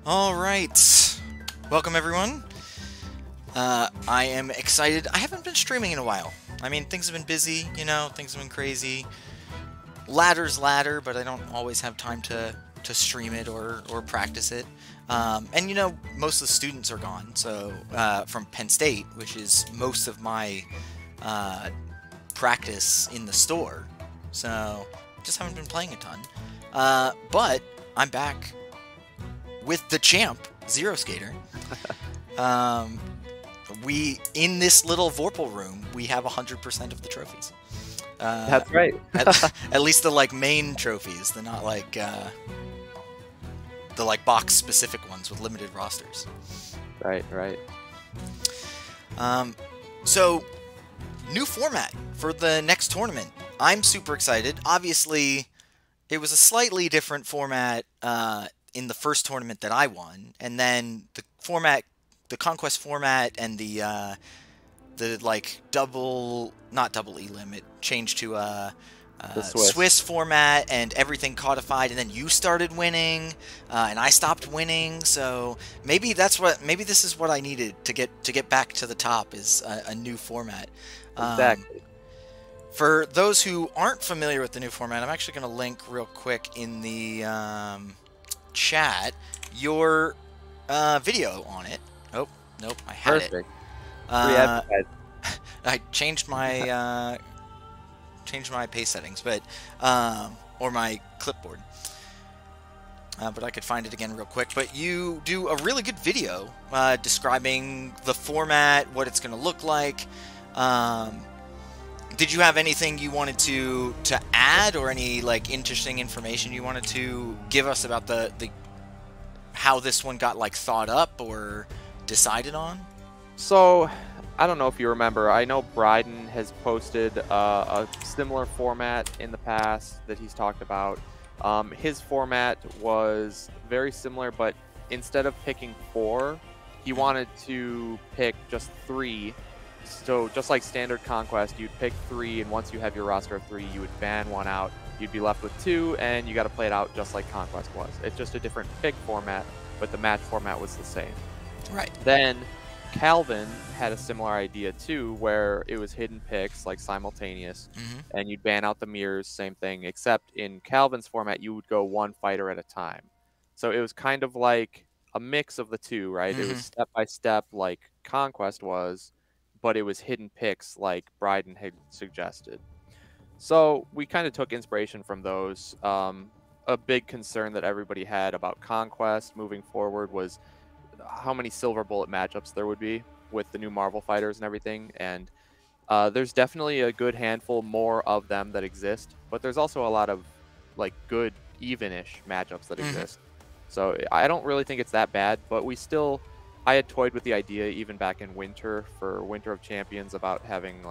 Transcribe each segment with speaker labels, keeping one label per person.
Speaker 1: All right. Welcome, everyone. I am excited. I haven't been streaming in a while. I mean, things have been busy, things have been crazy. Ladder's ladder, but I don't always have time to stream it or practice it. And, most of the students are gone, so from Penn State, which is most of my practice in the store. So, just haven't been playing a ton. But I'm back with the champ, Zeroskatr. In this little Vorpal room, we have 100% of the trophies.
Speaker 2: That's right.
Speaker 1: At least the main trophies, the not the box specific ones with limited rosters.
Speaker 2: Right.
Speaker 1: So new format for the next tournament. I'm super excited. Obviously, it was a slightly different format in the first tournament that I won, and then the conquest format, and the not double elim, it changed to
Speaker 2: The Swiss.
Speaker 1: Swiss format, and everything codified, and then you started winning, and I stopped winning. So maybe this is what I needed to get back to the top, is a new format.
Speaker 2: Exactly.
Speaker 1: For those who aren't familiar with the new format, I'm actually going to link real quick in the chat your video on it. Oh, nope, I had
Speaker 2: Perfect.
Speaker 1: it.
Speaker 2: Free advertising.
Speaker 1: I changed my pay settings, but or my clipboard. But I could find it again real quick. But you do a really good video describing the format, what it's going to look like. Did you have anything you wanted to add, or any interesting information you wanted to give us about the how this one got thought up or decided on?
Speaker 2: So, I don't know if you remember. I know Bryden has posted a similar format in the past that he's talked about. His format was very similar, but instead of picking 4, he wanted to pick just 3. So just like standard Conquest, you'd pick 3, and once you have your roster of 3, you would ban 1 out. You'd be left with 2, and you got to play it out just like Conquest was. It's just a different pick format, but the match format was the same.
Speaker 1: Right.
Speaker 2: Then Calvin had a similar idea too, where it was hidden picks, like simultaneous, and you'd ban out the mirrors, same thing, except in Calvin's format, you would go 1 fighter at a time. So it was kind of like a mix of the two, right? It was step by step like Conquest was, but it was hidden picks like Bryden had suggested. So we kind of took inspiration from those. A big concern that everybody had about Conquest moving forward was how many silver bullet matchups there would be with the new Marvel fighters and everything. And there's definitely a good handful more of them that exist, but there's also a lot of good even-ish matchups that exist. So I don't really think it's that bad, but I had toyed with the idea even back in winter for Winter of Champions about having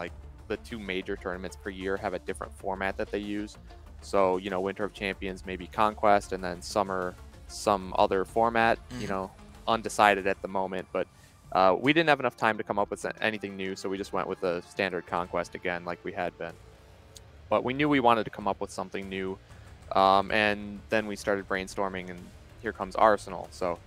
Speaker 2: the 2 major tournaments per year have a different format that they use. So, Winter of Champions, maybe Conquest, and then summer, some other format, undecided at the moment. But we didn't have enough time to come up with anything new, so we just went with the standard Conquest again, like we had been. But we knew we wanted to come up with something new, and then we started brainstorming, and here comes Arsenal. So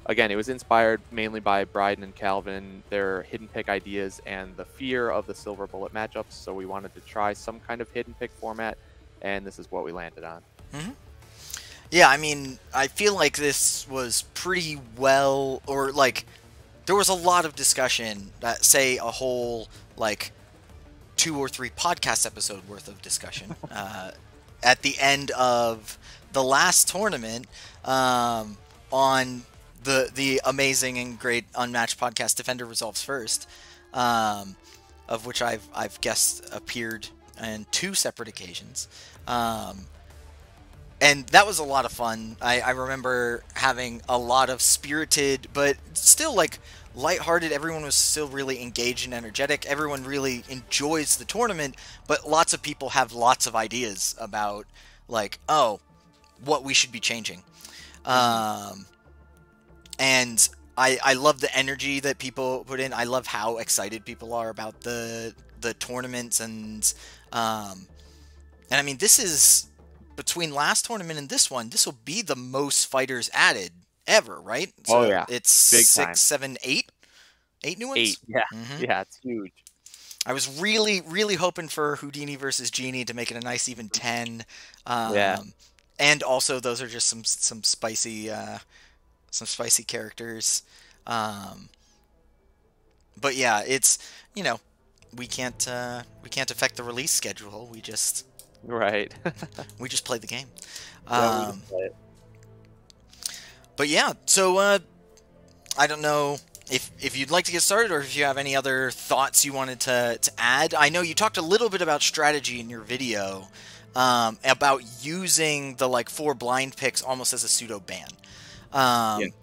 Speaker 2: again, it was inspired mainly by Bryden and Calvin, their hidden pick ideas, and the fear of the silver bullet matchups. So we wanted to try some kind of hidden pick format, and this is what we landed on.
Speaker 1: Yeah, I mean, I feel like this was pretty well, or there was a lot of discussion, say a whole 2 or 3 podcast episode worth of discussion at the end of the last tournament on the amazing and great Unmatched podcast Defender Resolves First, of which I've guest appeared on 2 separate occasions. And that was a lot of fun. I remember having a lot of spirited, but still lighthearted. Everyone was still really engaged and energetic. Everyone really enjoys the tournament, but lots of people have lots of ideas about what we should be changing. And I love the energy that people put in. I love how excited people are about the tournaments, and I mean, this is, between last tournament and this one, this will be the most fighters added ever, right?
Speaker 2: Oh
Speaker 1: So
Speaker 2: yeah,
Speaker 1: it's
Speaker 2: big
Speaker 1: six,
Speaker 2: time.
Speaker 1: seven, eight new
Speaker 2: 8,
Speaker 1: ones.
Speaker 2: yeah,
Speaker 1: hmm
Speaker 2: yeah, it's huge.
Speaker 1: I was really, really hoping for Houdini versus Genie to make it a nice even 10.
Speaker 2: Yeah,
Speaker 1: Um, and also, those are just some spicy characters. Um, but yeah, it's you know we can't affect the release schedule.
Speaker 2: right.
Speaker 1: We just play the game.
Speaker 2: Yeah, we just
Speaker 1: Um,
Speaker 2: play it.
Speaker 1: but yeah, so I don't know if you'd like to get started or if you have any other thoughts you wanted to add. I know you talked a little bit about strategy in your video, about using the like 4 blind picks almost as a pseudo ban.
Speaker 2: Yeah,
Speaker 1: Um,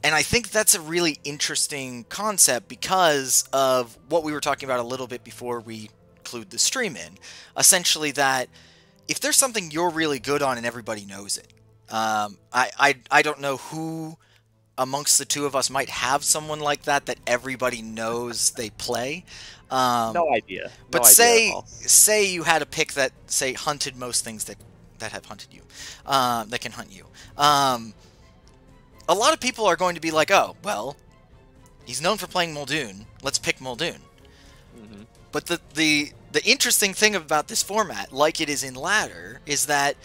Speaker 1: and I think that's a really interesting concept because of what we were talking about a little bit before we clued the stream in. Essentially, that if there's something you're really good on and everybody knows it, I don't know who amongst the two of us might have someone like that everybody knows they play. Um,
Speaker 2: no idea,
Speaker 1: but
Speaker 2: no idea at all.
Speaker 1: say you had a pick that say hunted most things that have hunted you, that can hunt you. A lot of people are going to be like, oh, well, he's known for playing Muldoon. Let's pick Muldoon.
Speaker 2: Hmm.
Speaker 1: But the interesting thing about this format, like it is in Ladder, is that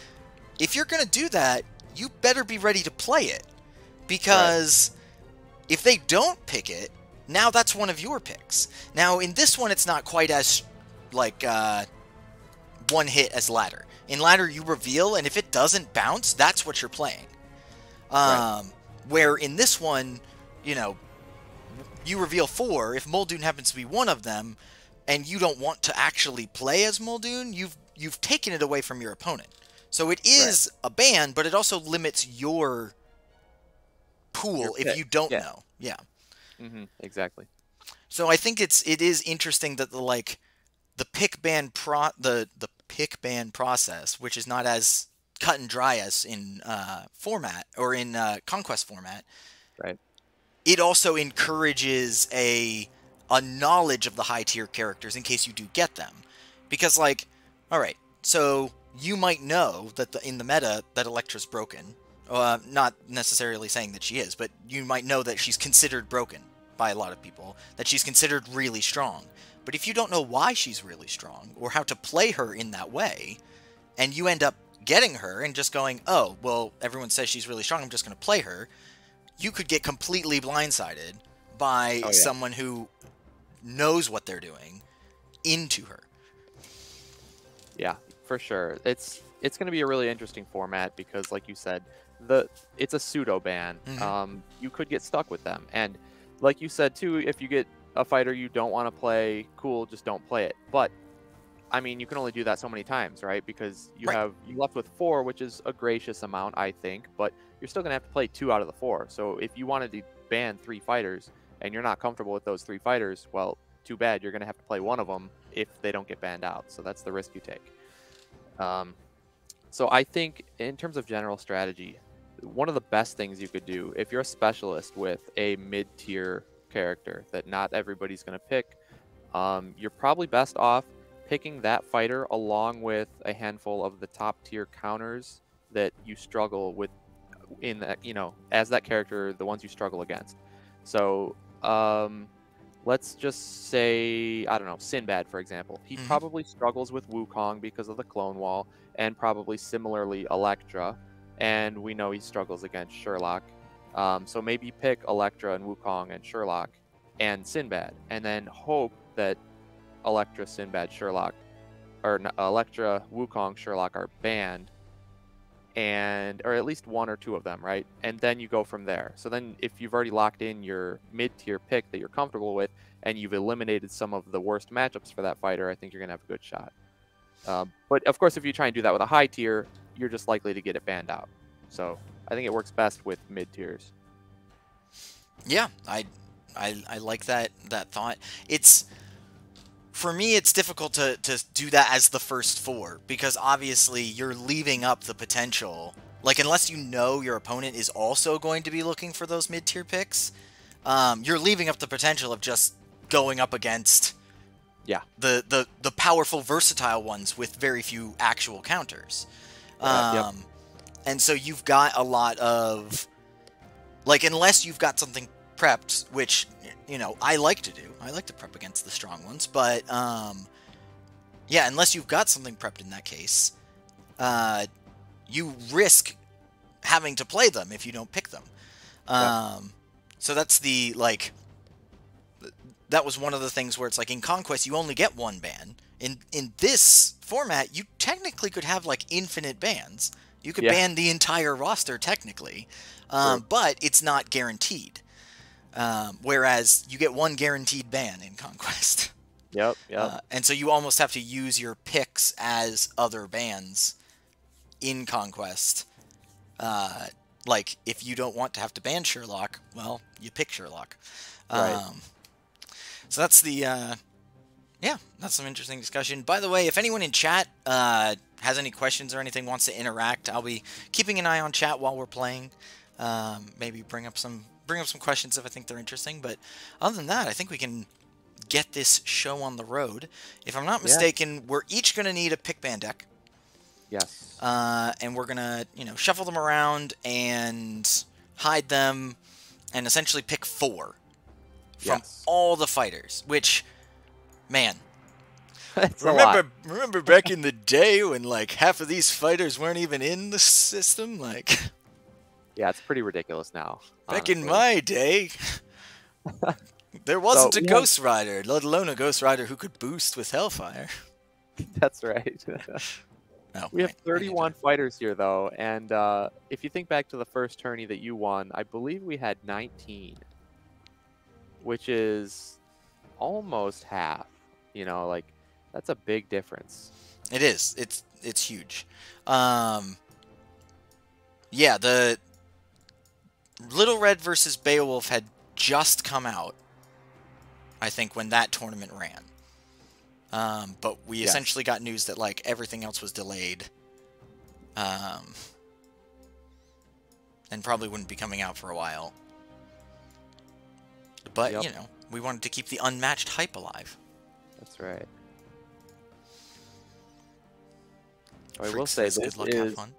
Speaker 1: if you're going to do that, you better be ready to play it.
Speaker 2: Right,
Speaker 1: Because if they don't pick it, now that's one of your picks. Now, in this one, it's not quite as, like, one hit as Ladder. In Ladder, you reveal, and if it doesn't bounce, that's what you're playing.
Speaker 2: right,
Speaker 1: Um, where in this one, you know, you reveal 4. If Muldoon happens to be one of them, and you don't want to actually play as Muldoon, you've taken it away from your opponent. So it
Speaker 2: right.
Speaker 1: is a ban, but it also limits your
Speaker 2: Your
Speaker 1: pool if
Speaker 2: pick.
Speaker 1: you don't
Speaker 2: Yeah.
Speaker 1: know. Yeah.
Speaker 2: Exactly.
Speaker 1: So I think it is interesting that the pick ban process, which is not as cut and dry as in format or in conquest format,
Speaker 2: Right.
Speaker 1: it also encourages a knowledge of the high tier characters in case you do get them, because like, all right, so you might know that in the meta that Electra's broken. Not necessarily saying that she is, but you might know that she's considered broken by a lot of people, that she's considered really strong. But if you don't know why she's really strong or how to play her in that way, and you end up getting her and just going, oh, well, everyone says she's really strong, I'm just going to play her, you could get completely blindsided by
Speaker 2: Oh yeah.
Speaker 1: someone who knows what they're doing into her.
Speaker 2: Yeah, for sure. It's going to be a really interesting format because, like you said, it's a pseudo ban.
Speaker 1: Mm-hmm.
Speaker 2: You could get stuck with them, and like you said too, if you get a fighter you don't want to play, cool, just don't play it. But I mean, you can only do that so many times, right? Because
Speaker 1: Right.
Speaker 2: you left with 4, which is a gracious amount, I think, but you're still going to have to play 2 out of the 4. So if you wanted to ban 3 fighters and you're not comfortable with those 3 fighters, well, too bad. You're going to have to play one of them if they don't get banned out. So that's the risk you take. Um, so I think in terms of general strategy, one of the best things you could do if you're a specialist with a mid-tier character that not everybody's going to pick, you're probably best off picking that fighter along with a handful of the top tier counters that you struggle with in that, as that character, the ones you struggle against. So, let's just say, I don't know, Sinbad, for example. He
Speaker 1: Mm-hmm.
Speaker 2: probably struggles with Wukong because of the clone wall, and probably similarly Electra. And we know he struggles against Sherlock. So maybe pick Electra and Wukong and Sherlock and Sinbad, and then hope that Electra, Sinbad, Sherlock, or Electra, Wukong, Sherlock are banned, or at least 1 or 2 of them, right? And then you go from there. So then if you've already locked in your mid-tier pick that you're comfortable with, and you've eliminated some of the worst matchups for that fighter, I think you're going to have a good shot. But of course, if you try and do that with a high tier, you're just likely to get it banned out. So I think it works best with mid-tiers.
Speaker 1: Yeah, I like that thought. It's for me, it's difficult to do that as the first 4 because obviously you're leaving up the potential. Like, unless you know your opponent is also going to be looking for those mid-tier picks, you're leaving up the potential of just going up against
Speaker 2: Yeah.
Speaker 1: the powerful, versatile ones with very few actual counters.
Speaker 2: Yep.
Speaker 1: And so you've got a lot of Like, unless you've got something prepped, which, you know, I like to do. I like to prep against the strong ones, but, yeah, unless you've got something prepped in that case, you risk having to play them if you don't pick them. So that's the, like, that was one of the things where it's like in Conquest you only get one ban. In this format, you technically could have like infinite bans. You could ban the entire roster technically, but it's not guaranteed. Whereas you get one guaranteed ban in Conquest.
Speaker 2: Yep.
Speaker 1: And so you almost have to use your picks as other bans in Conquest. Like, if you don't want to have to ban Sherlock, well, you pick Sherlock.
Speaker 2: Right.
Speaker 1: So that's the, yeah, that's some interesting discussion. By the way, if anyone in chat has any questions or anything, wants to interact, I'll be keeping an eye on chat while we're playing. Maybe bring up some questions if I think they're interesting. But other than that, I think we can get this show on the road. If I'm not mistaken, we're each going to need a pick ban deck.
Speaker 2: Yes.
Speaker 1: And we're going to, you know, shuffle them around and hide them and essentially pick 4 from all the fighters, which, man, remember back in the day when, like, half of these fighters weren't even in the system? Like,
Speaker 2: yeah, it's pretty ridiculous now.
Speaker 1: Back in my day, there wasn't a Ghost Rider, let alone a Ghost Rider who could boost with Hellfire.
Speaker 2: That's right. We have 31 fighters here, though, and if you think back to the first tourney that you won, I believe we had 19, which is almost half. You know, like, that's a big difference.
Speaker 1: It is. It's huge. Yeah, the Little Red versus Beowulf had just come out, I think, when that tournament ran. But we essentially got news that, like, everything else was delayed. And probably wouldn't be coming out for a while. But, you know, we wanted to keep the Unmatched hype alive.
Speaker 2: That's right. I will say this
Speaker 1: good luck, have fun.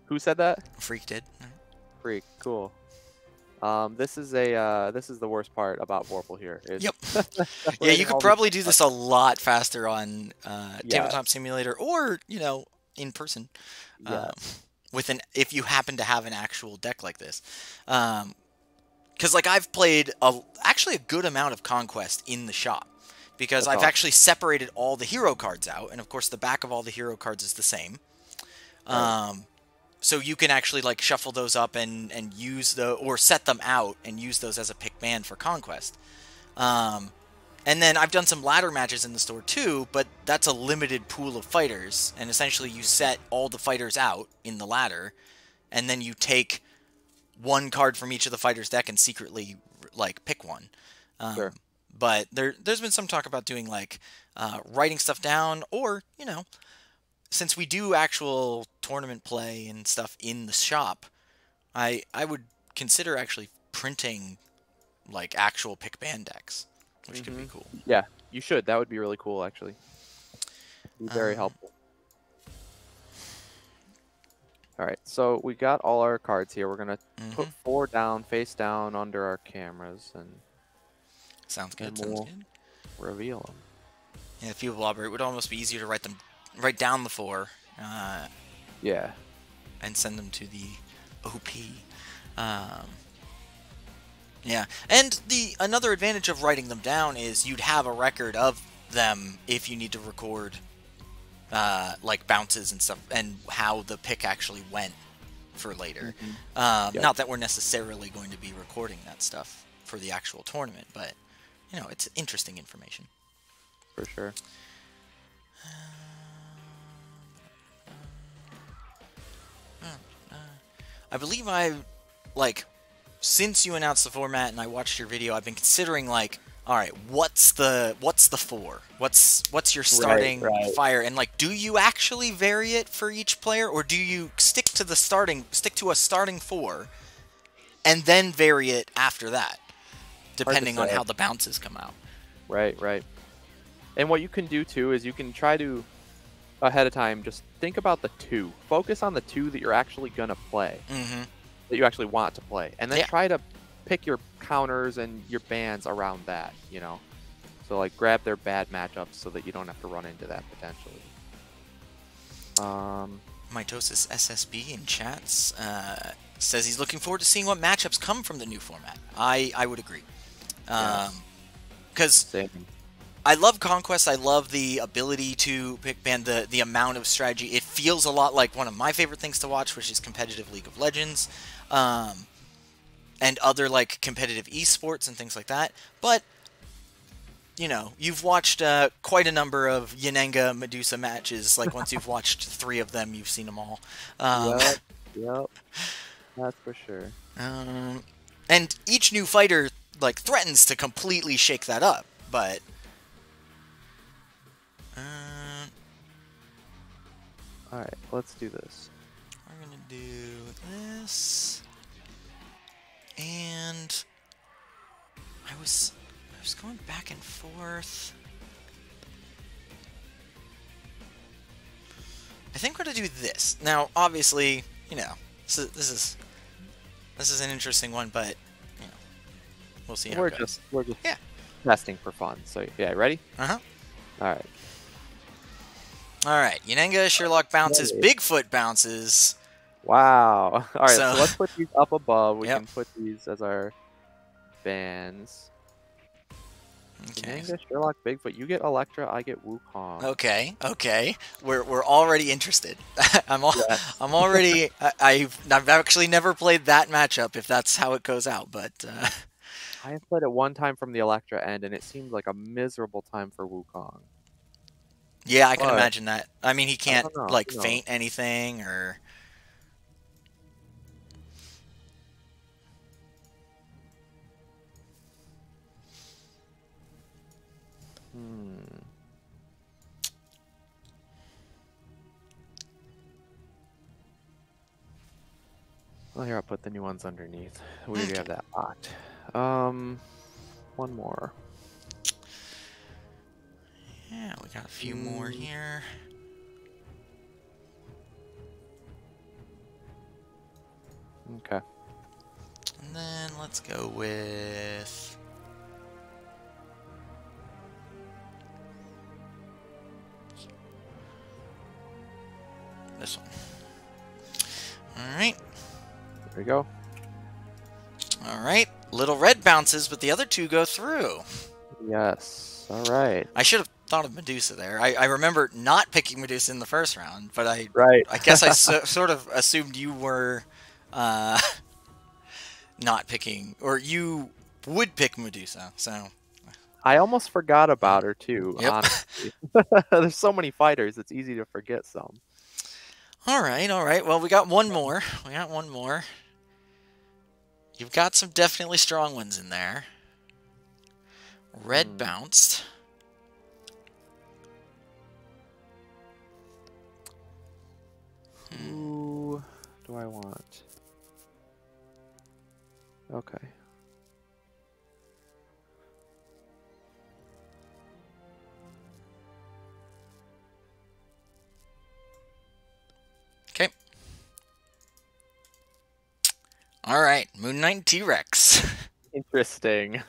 Speaker 2: Who said that?
Speaker 1: Freak did.
Speaker 2: Freak, cool. This is the worst part about Vorpal here.
Speaker 1: Yep. Yeah, you could probably do this a lot faster on Tabletop Simulator, or, you know, in person. If you happen to have an actual deck like this. Because, like, I've played actually a good amount of Conquest in the shop. Because I've actually separated all the hero cards out. And, of course, the back of all the hero cards is the same. So you can actually, like, shuffle those up and use or set them out and use those as a pick ban for Conquest. And then I've done some ladder matches in the store too, but that's a limited pool of fighters. And essentially you set all the fighters out in the ladder, and then you take one card from each of the fighters' deck and secretly, like, pick one. But there's been some talk about doing, like, writing stuff down, or, you know, since we do actual tournament play and stuff in the shop, I would consider actually printing, like, actual pick ban decks, which could be cool.
Speaker 2: Yeah, you should. That would be really cool, actually. Be very helpful. All right, so we got all our cards here. We're gonna put 4 down, face down, under our cameras, and
Speaker 1: sounds good.
Speaker 2: We'll reveal them.
Speaker 1: Yeah, if you elaborate, it would almost be easier to write down the 4.
Speaker 2: Yeah.
Speaker 1: And send them to the OP. Yeah, and another advantage of writing them down is you'd have a record of them if you need to record, like, bounces and stuff, and how the pick actually went for later. Not that we're necessarily going to be recording that stuff for the actual tournament, but, you know, it's interesting information.
Speaker 2: For sure.
Speaker 1: I believe since you announced the format and I watched your video, I've been considering, like, all right, what's the 4? What's your starting fire? And, like, do you actually vary it for each player, or do you stick to a starting 4 and then vary it after that, depending on how the bounces come out?
Speaker 2: Right. And what you can do too is you can try to, ahead of time, just think about the 2. Focus on the 2 that you're actually gonna play. that you actually want to play, and then
Speaker 1: Yeah.
Speaker 2: try to pick your counters and your bans around that, you know? So, like, grab their bad matchups so that you don't have to run into that potentially.
Speaker 1: Mitosis SSB in chats says he's looking forward to seeing what matchups come from the new format. I would agree.
Speaker 2: Yes.
Speaker 1: Because
Speaker 2: Same.
Speaker 1: I love Conquest. I love the ability to pick ban, the amount of strategy. It feels a lot like one of my favorite things to watch, which is competitive League of Legends, and other like competitive esports and things like that. But you know, you've watched quite a number of Yanenga Medusa matches. Like once you've watched 3 of them, you've seen them all.
Speaker 2: Yep. Yep. That's for sure.
Speaker 1: And each new fighter like threatens to completely shake that up, but.
Speaker 2: Alright, let's do this.
Speaker 1: We're gonna do this, and I was going back and forth. I think we're gonna do this. Now, obviously, you know, this is an interesting one, but you know, we'll see how it goes.
Speaker 2: We're just testing for fun. So yeah, ready?
Speaker 1: All
Speaker 2: right.
Speaker 1: All right. Yanenga Sherlock bounces. Bigfoot bounces.
Speaker 2: Wow. All right.
Speaker 1: So
Speaker 2: let's put these up above. We
Speaker 1: Yep.
Speaker 2: can put these as our bans.
Speaker 1: Okay.
Speaker 2: Yanenga, Sherlock, Bigfoot. You get Electra. I get Wukong.
Speaker 1: Okay. Okay. We're already interested. I'm already. I've actually never played that matchup. If that's how it goes out, but.
Speaker 2: I have played it one time from the Electra end, and it seemed like a miserable time for Wukong.
Speaker 1: Yeah, I can imagine that. I mean, he can't like
Speaker 2: you know.
Speaker 1: feint anything or.
Speaker 2: Well, here, I'll put the new ones underneath. We already have that locked. One more.
Speaker 1: Yeah, we got a few more here.
Speaker 2: Okay.
Speaker 1: And then let's go with... this one. Alright.
Speaker 2: There we go.
Speaker 1: Alright. Little red bounces, but the other 2 go through.
Speaker 2: Yes. Alright.
Speaker 1: I should have thought of Medusa there. I remember not picking Medusa in the first round, but I guess I sort of assumed you were not picking, or you would pick Medusa, so...
Speaker 2: I almost forgot about her too,
Speaker 1: Yep.
Speaker 2: honestly. There's so many fighters, it's easy to forget some.
Speaker 1: Alright, alright. Well, we got one more. You've got some definitely strong ones in there. Red bounced.
Speaker 2: Who do I want? Okay.
Speaker 1: Okay. Alright, Moon Knight T-Rex.
Speaker 2: Interesting.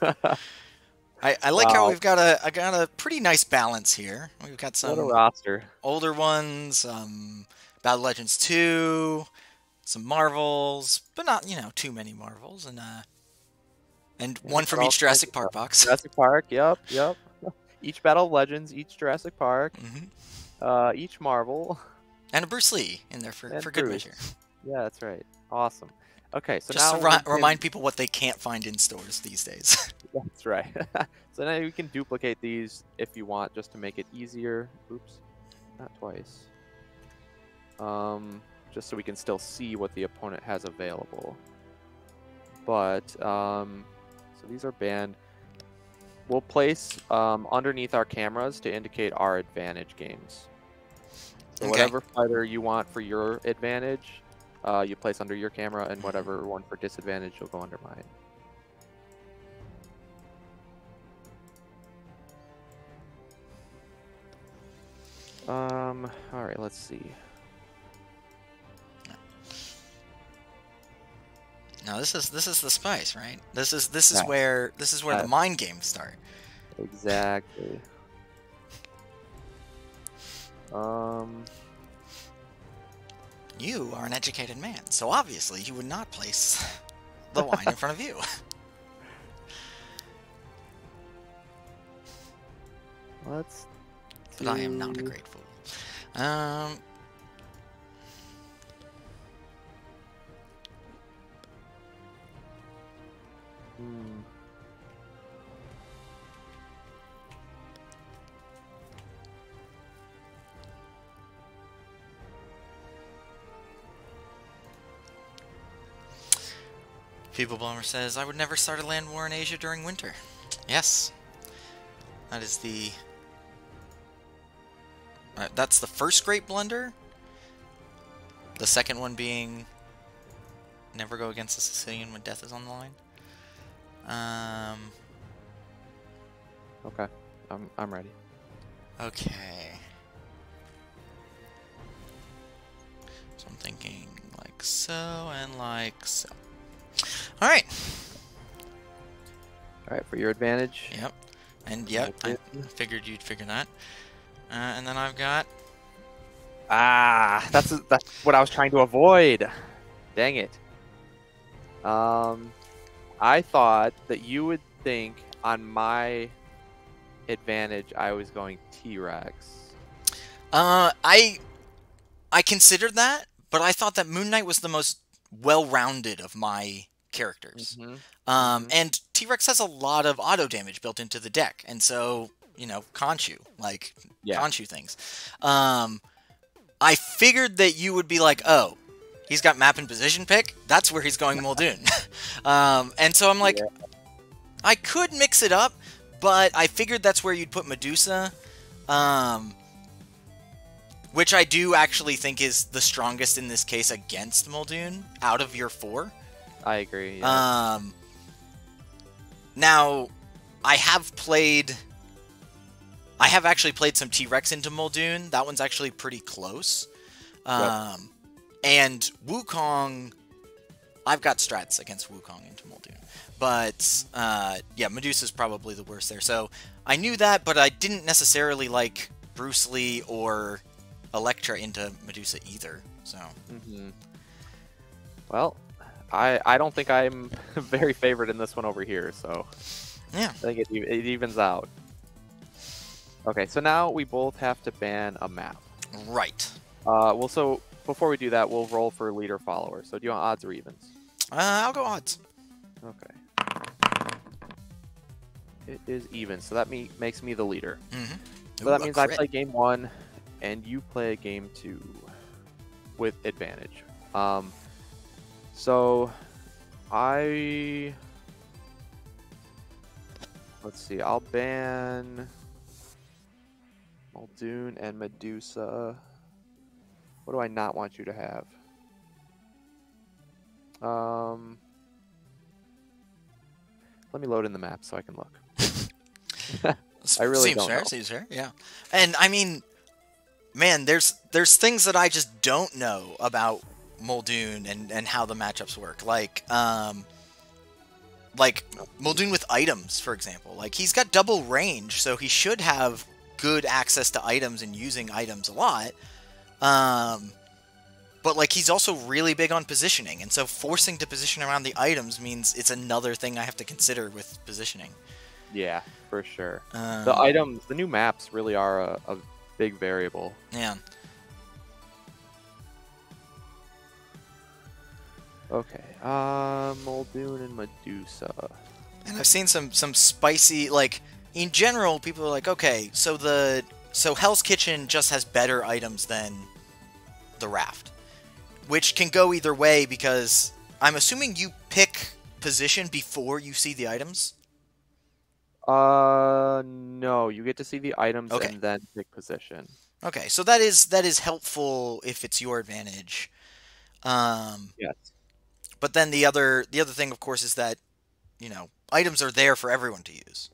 Speaker 1: I like how we've got a pretty nice balance here. We've got some
Speaker 2: roster.
Speaker 1: Older ones, Battle Legends 2, some Marvels, but not, you know, too many Marvels, and one from each Jurassic Park box.
Speaker 2: Jurassic Park, yep. Each Battle of Legends, each Jurassic Park, each Marvel.
Speaker 1: And a Bruce Lee in there for good measure.
Speaker 2: Yeah, that's right. Awesome. Okay, so
Speaker 1: just
Speaker 2: now
Speaker 1: to remind people what they can't find in stores these days.
Speaker 2: That's right. So now you can duplicate these if you want, just to make it easier. Oops, not twice. Just so we can still see what the opponent has available. But so these are banned. We'll place underneath our cameras to indicate our advantage games. So whatever fighter you want for your advantage, you place under your camera, and whatever one for disadvantage, you'll go under mine. All right, let's see.
Speaker 1: No, this is the spice, right? This is
Speaker 2: Yes.
Speaker 1: where the
Speaker 2: Yes.
Speaker 1: mind games start.
Speaker 2: Exactly. Um.
Speaker 1: You are an educated man, so obviously you would not place the wine in front of you.
Speaker 2: Let's
Speaker 1: But I am not a
Speaker 2: do.
Speaker 1: great fool. Um,
Speaker 2: Hmm.
Speaker 1: People Blower says, I would never start a land war in Asia during winter. Yes. That is the... that's the first great blunder. The second one being never go against a Sicilian when death is on the line.
Speaker 2: Okay. I'm ready.
Speaker 1: Okay. So I'm thinking like so and like so. Alright.
Speaker 2: All right, for your advantage.
Speaker 1: Yep. And yep, I figured you'd figure that. And then I've got...
Speaker 2: That's what I was trying to avoid. Dang it. I thought that you would think on my advantage I was going T-Rex.
Speaker 1: I considered that, but I thought that Moon Knight was the most well-rounded of my characters. And T-Rex has a lot of auto damage built into the deck, and so, you know, Khonshu, like,
Speaker 2: Yeah.
Speaker 1: Khonshu things. I figured that you would be like, oh, he's got map and position pick? That's where he's going Muldoon. And so I'm like,
Speaker 2: Yeah.
Speaker 1: I could mix it up, but I figured that's where you'd put Medusa. Which I do actually think is the strongest in this case against Muldoon out of your four.
Speaker 2: I agree. Yeah.
Speaker 1: Now, I have actually played some T-Rex into Muldoon. That one's actually pretty close.
Speaker 2: Yep.
Speaker 1: And Wukong, I've got strats against Wukong into Muldoon. But, yeah, Medusa's probably the worst there. So, I knew that, but I didn't necessarily like Bruce Lee or Electra into Medusa either. So,
Speaker 2: Well, I don't think I'm very favored in this one over here, so
Speaker 1: yeah.
Speaker 2: I think it evens out. Okay, so now we both have to ban a map.
Speaker 1: Right.
Speaker 2: Well, so before we do that, we'll roll for leader follower. So do you want odds or evens?
Speaker 1: I'll go odds.
Speaker 2: Okay. It is even, so that makes me the leader. So
Speaker 1: Ooh,
Speaker 2: that means I
Speaker 1: crit.
Speaker 2: play game 1, and you play game 2 with advantage. So let's see, I'll ban Muldoon and Medusa. What do I not want you to have? Let me load in the map so I can look. I really
Speaker 1: Seems
Speaker 2: don't
Speaker 1: fair.
Speaker 2: know.
Speaker 1: Seems fair. Yeah. And I mean, man, there's things that I just don't know about Muldoon and how the matchups work. Like Muldoon with items, for example. Like he's got double range, so he should have good access to items and using items a lot. But like he's also really big on positioning, and so forcing to position around the items means it's another thing I have to consider with positioning.
Speaker 2: Yeah, for sure. The items, the new maps really are a big variable.
Speaker 1: Yeah.
Speaker 2: Okay, Muldoon and Medusa.
Speaker 1: And I've seen some spicy, like, in general, people are like, okay, so Hell's Kitchen just has better items than the Raft. Which can go either way, because I'm assuming you pick position before you see the items?
Speaker 2: No, you get to see the items
Speaker 1: Okay.
Speaker 2: and then pick position.
Speaker 1: Okay, so that is helpful if it's your advantage.
Speaker 2: Yes.
Speaker 1: But then the other thing, of course, is that, you know, items are there for everyone to use.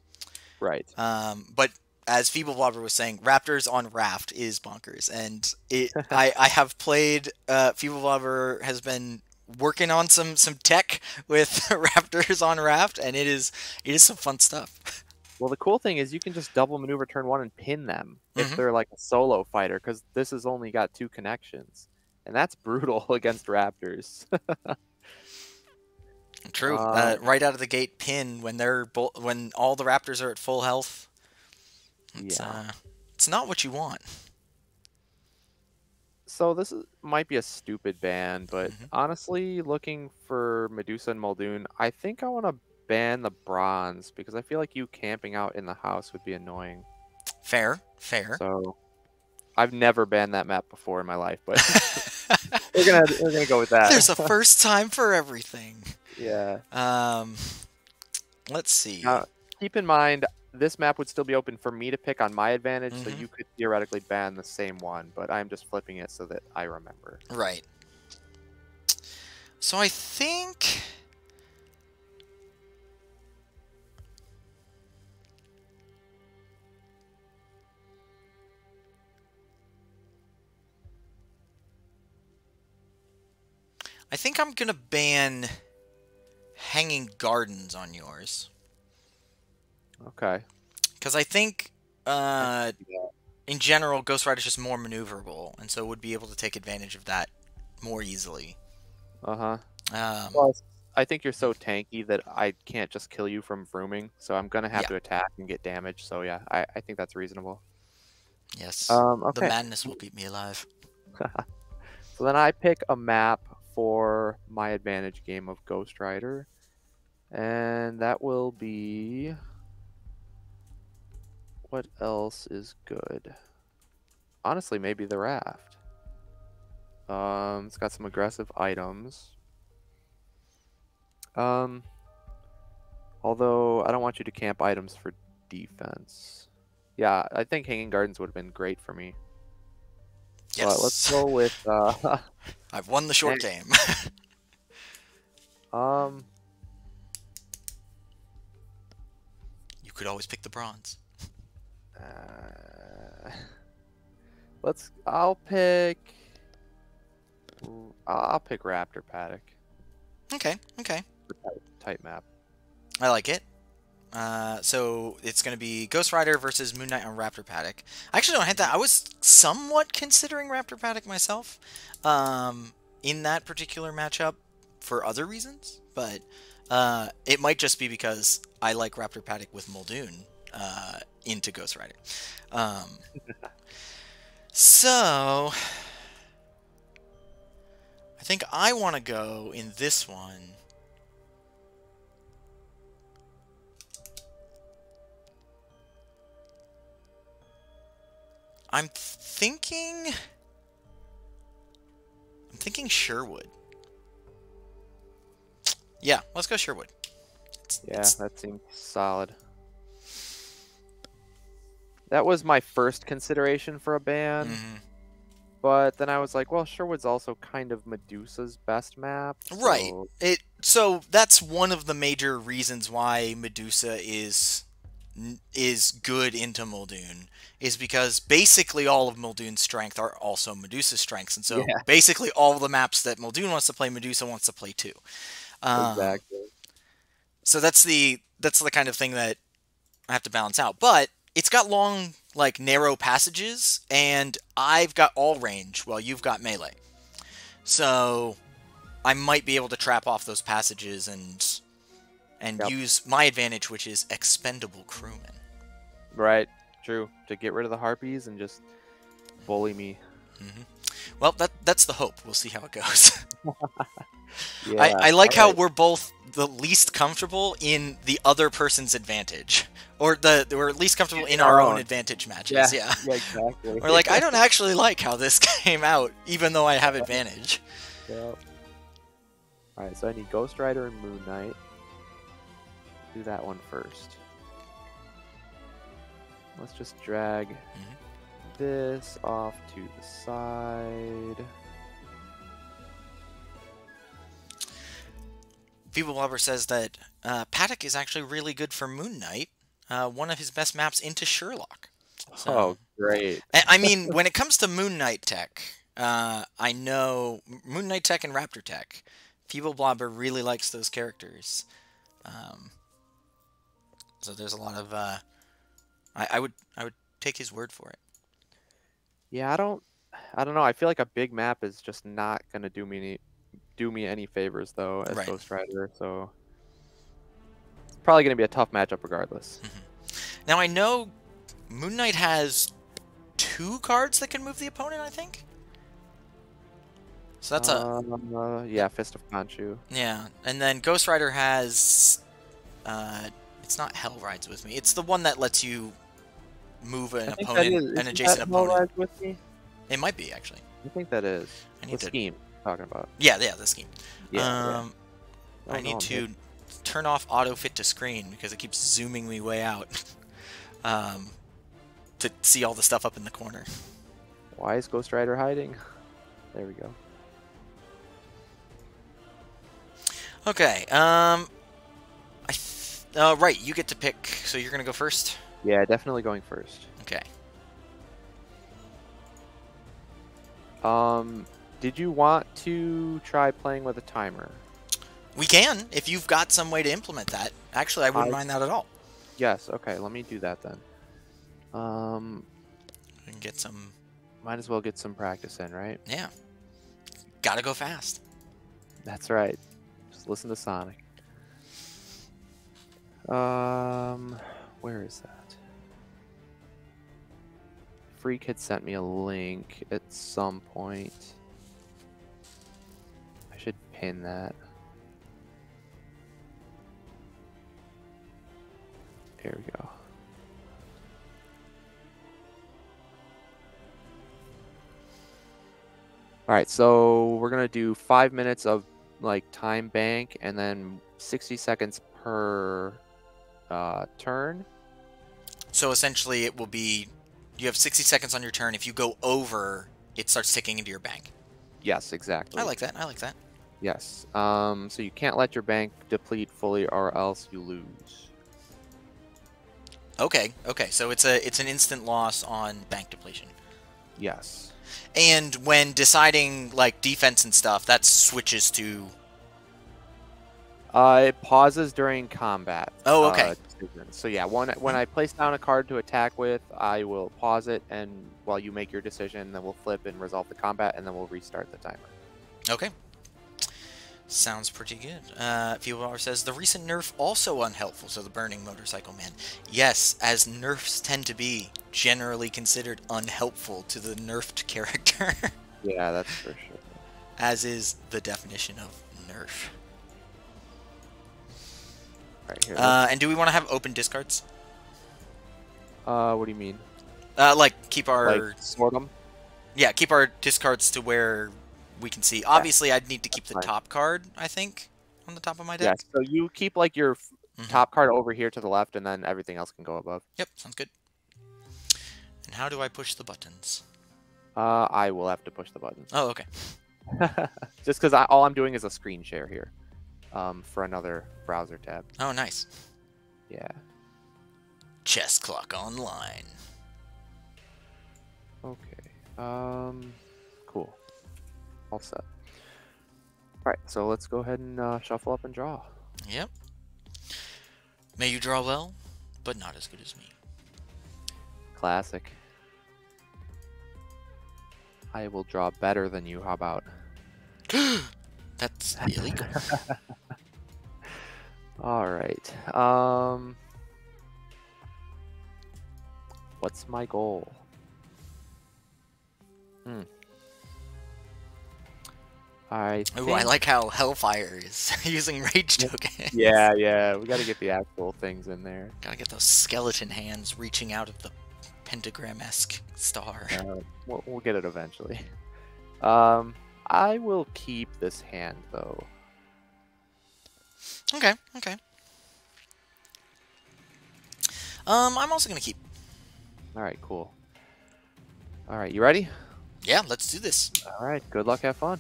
Speaker 2: Right.
Speaker 1: But as Feeble Blobber was saying, Raptors on Raft is bonkers, and I have played. Feeble Blobber has been working on some tech with raptors on raft, and it is some fun stuff.
Speaker 2: Well, the cool thing is you can just double maneuver turn 1 and pin them if
Speaker 1: Hmm.
Speaker 2: they're like a solo fighter, because this has only got 2 connections, and that's brutal against raptors.
Speaker 1: True.
Speaker 2: Um,
Speaker 1: Right out of the gate, pin when when all the raptors are at full health. It's
Speaker 2: yeah.
Speaker 1: it's not what you want.
Speaker 2: So might be a stupid ban, but
Speaker 1: Hmm.
Speaker 2: honestly, looking for Medusa and Muldoon, I think I want to ban the bronze because I feel like you camping out in the house would be annoying.
Speaker 1: Fair, fair.
Speaker 2: So I've never banned that map before in my life, but we're gonna go with
Speaker 1: There's a
Speaker 2: that.
Speaker 1: first time for everything.
Speaker 2: Yeah.
Speaker 1: Um, let's see.
Speaker 2: Now, keep in mind, this map would still be open for me to pick on my advantage, so
Speaker 1: Hmm.
Speaker 2: you could theoretically ban the same one, but I'm just flipping it so that I remember.
Speaker 1: Right. So I think I'm gonna ban hanging gardens on yours
Speaker 2: Okay.
Speaker 1: because I think
Speaker 2: I can
Speaker 1: uh,
Speaker 2: see that.
Speaker 1: in general Ghost Rider's just more maneuverable, and so would be able to take advantage of that more easily.
Speaker 2: Uh-huh.
Speaker 1: Um,
Speaker 2: Plus, I think you're so tanky that I can't just kill you from vrooming, so I'm gonna have
Speaker 1: yeah.
Speaker 2: to attack and get damage, so yeah, I think that's reasonable.
Speaker 1: Yes. The
Speaker 2: Okay.
Speaker 1: madness will keep me alive.
Speaker 2: So then I pick a map for my advantage game of Ghost Rider, and that will be... What else is good? Honestly, maybe the raft. It's got some aggressive items. Um, Although I don't want you to camp items for defense. Yeah, I think Hanging Gardens would have been great for me. But let's
Speaker 1: Yes.
Speaker 2: go with
Speaker 1: I've won the short
Speaker 2: hang-
Speaker 1: game.
Speaker 2: um
Speaker 1: You could always pick the bronze.
Speaker 2: uh, I'll pick Raptor Paddock
Speaker 1: Okay, okay.
Speaker 2: for type map.
Speaker 1: I like it. So it's going to be Ghost Rider versus Moon Knight on Raptor Paddock. I actually don't hate that. I was somewhat considering Raptor Paddock myself in that particular matchup for other reasons, but it might just be because I like Raptor Paddock with Muldoon into Ghost Rider. Um, so I think I want to go in this one. I'm thinking. I'm thinking Sherwood. Yeah, let's go Sherwood.
Speaker 2: Yeah, that seems solid. That was my first consideration for a ban,
Speaker 1: Mhm.
Speaker 2: but then I was like, well, Sherwood's also kind of Medusa's best map,
Speaker 1: Right.
Speaker 2: so
Speaker 1: So that's one of the major reasons why Medusa is good into Muldoon is because basically all of Muldoon's strength are also Medusa's strengths, and so
Speaker 2: yeah,
Speaker 1: basically all the maps that Muldoon wants to play, Medusa wants to play too. Um,
Speaker 2: exactly.
Speaker 1: so that's the kind of thing that I have to balance out. But it's got long, like narrow passages, and I've got all range while you've got melee. So I might be able to trap off those passages and
Speaker 2: Yep.
Speaker 1: use my advantage, which is expendable crewmen.
Speaker 2: Right. True. To get rid of the harpies and just bully me.
Speaker 1: Hmm. Well, that's the hope. We'll see how it goes.
Speaker 2: Yeah.
Speaker 1: I like
Speaker 2: All
Speaker 1: how
Speaker 2: right.
Speaker 1: we're both the least comfortable in the other person's advantage, or we're least comfortable in
Speaker 2: In
Speaker 1: our
Speaker 2: our
Speaker 1: own
Speaker 2: own.
Speaker 1: advantage matches.
Speaker 2: Yeah.
Speaker 1: Yeah,
Speaker 2: Yeah. Exactly.
Speaker 1: we're like, I don't actually like how this came out, even though I have advantage.
Speaker 2: Yep. All right. So I need Ghost Rider and Moon Knight. Do that one first. Let's just drag
Speaker 1: Mhm.
Speaker 2: this off to the side.
Speaker 1: Feeble Blubber says that Paddock is actually really good for Moon Knight, one of his best maps into Sherlock. So,
Speaker 2: Oh, great.
Speaker 1: I mean, when it comes to Moon Knight tech, I know Moon Knight tech and Raptor tech. Feeble Blobber really likes those characters. Um, so there's a lot of I would take his word for it.
Speaker 2: Yeah, I don't know. I feel like a big map is just not gonna do me any favors though as
Speaker 1: Right.
Speaker 2: Ghost Rider. So it's probably gonna be a tough matchup regardless.
Speaker 1: Now I know Moon Knight has 2 cards that can move the opponent, I think. So that's a
Speaker 2: Yeah, Fist of Khonshu.
Speaker 1: yeah, and then Ghost Rider has it's not Hell Rides with Me. It's the one that lets you move
Speaker 2: I think that
Speaker 1: an
Speaker 2: isn't that
Speaker 1: adjacent
Speaker 2: Hell
Speaker 1: opponent.
Speaker 2: Rise with me?
Speaker 1: It might be actually.
Speaker 2: I think that is.
Speaker 1: I
Speaker 2: The
Speaker 1: need to.
Speaker 2: scheme talking about.
Speaker 1: Yeah, the scheme.
Speaker 2: Yeah, yeah.
Speaker 1: Um,
Speaker 2: Oh
Speaker 1: I
Speaker 2: no,
Speaker 1: need
Speaker 2: I'm
Speaker 1: to
Speaker 2: hit.
Speaker 1: turn off auto fit to screen because it keeps zooming me way out. um, to see all the stuff up in the corner.
Speaker 2: Why is Ghost Rider hiding? There we go.
Speaker 1: Okay. Right. You get to pick. So you're gonna go first.
Speaker 2: Yeah, definitely going first.
Speaker 1: Okay.
Speaker 2: Did you want to try playing with a timer?
Speaker 1: We can if you've got some way to implement that. Actually, I wouldn't
Speaker 2: I
Speaker 1: mind that at all.
Speaker 2: Yes, okay, let me do that then.
Speaker 1: We can get some.
Speaker 2: Might as well get some practice in, right?
Speaker 1: Yeah. Gotta go fast.
Speaker 2: That's right. Just listen to Sonic. Where is that? Freak had sent me a link at some point. I should pin that. Here we go. All right, so we're gonna do 5 minutes of like time bank, and then 60 seconds per turn.
Speaker 1: So essentially, it will be you have 60 seconds on your turn. If you go over, it starts ticking into your bank.
Speaker 2: Yes, exactly.
Speaker 1: I like that. I like that.
Speaker 2: Yes. So you can't let your bank deplete fully, or else you lose.
Speaker 1: Okay. Okay. So it's an instant loss on bank depletion.
Speaker 2: Yes.
Speaker 1: And when deciding like defense and stuff, that switches to.
Speaker 2: It pauses during combat.
Speaker 1: Oh, okay.
Speaker 2: Decisions. So yeah, when I place down a card to attack with, I will pause it, and while you make your decision, then we'll flip and resolve the combat, and then we'll restart the timer.
Speaker 1: Okay. Sounds pretty good. Feelbar says, the recent nerf also unhelpful to the Burning Motorcycle Man. Yes, as nerfs tend to be generally considered unhelpful to the nerfed character.
Speaker 2: Yeah, that's for sure.
Speaker 1: As is the definition of nerf.
Speaker 2: Right here.
Speaker 1: And do we want to have open discards?
Speaker 2: What do you mean?
Speaker 1: Like keep our
Speaker 2: Like sort them?
Speaker 1: Yeah, keep our discards to where we can see. Obviously, I'd need to keep the top card, I think, on the top of my deck.
Speaker 2: Yeah, so you keep like your top card over here to the left, and then everything else can go above.
Speaker 1: Yep, sounds good. And how do I push the buttons?
Speaker 2: I will have to push the buttons.
Speaker 1: Oh, okay.
Speaker 2: Just because all I'm doing is a screen share here, for another browser tab.
Speaker 1: Oh, nice.
Speaker 2: Yeah.
Speaker 1: Chess Clock Online.
Speaker 2: Okay. Cool. All set. All right, so let's go ahead and shuffle up and draw.
Speaker 1: Yep. May you draw well, but not as good as me.
Speaker 2: Classic. I will draw better than you. How about?
Speaker 1: That's illegal.
Speaker 2: All right. What's my goal? I
Speaker 1: like how Hellfire is using rage tokens.
Speaker 2: Yeah. We got to get the actual things in there.
Speaker 1: Gotta get those skeleton hands reaching out of the pentagram-esque star.
Speaker 2: We'll get it eventually. I will keep this hand though.
Speaker 1: Okay. I'm also gonna keep.
Speaker 2: All right, cool. All right, you ready?
Speaker 1: Yeah, let's do this.
Speaker 2: All right, good luck, have fun.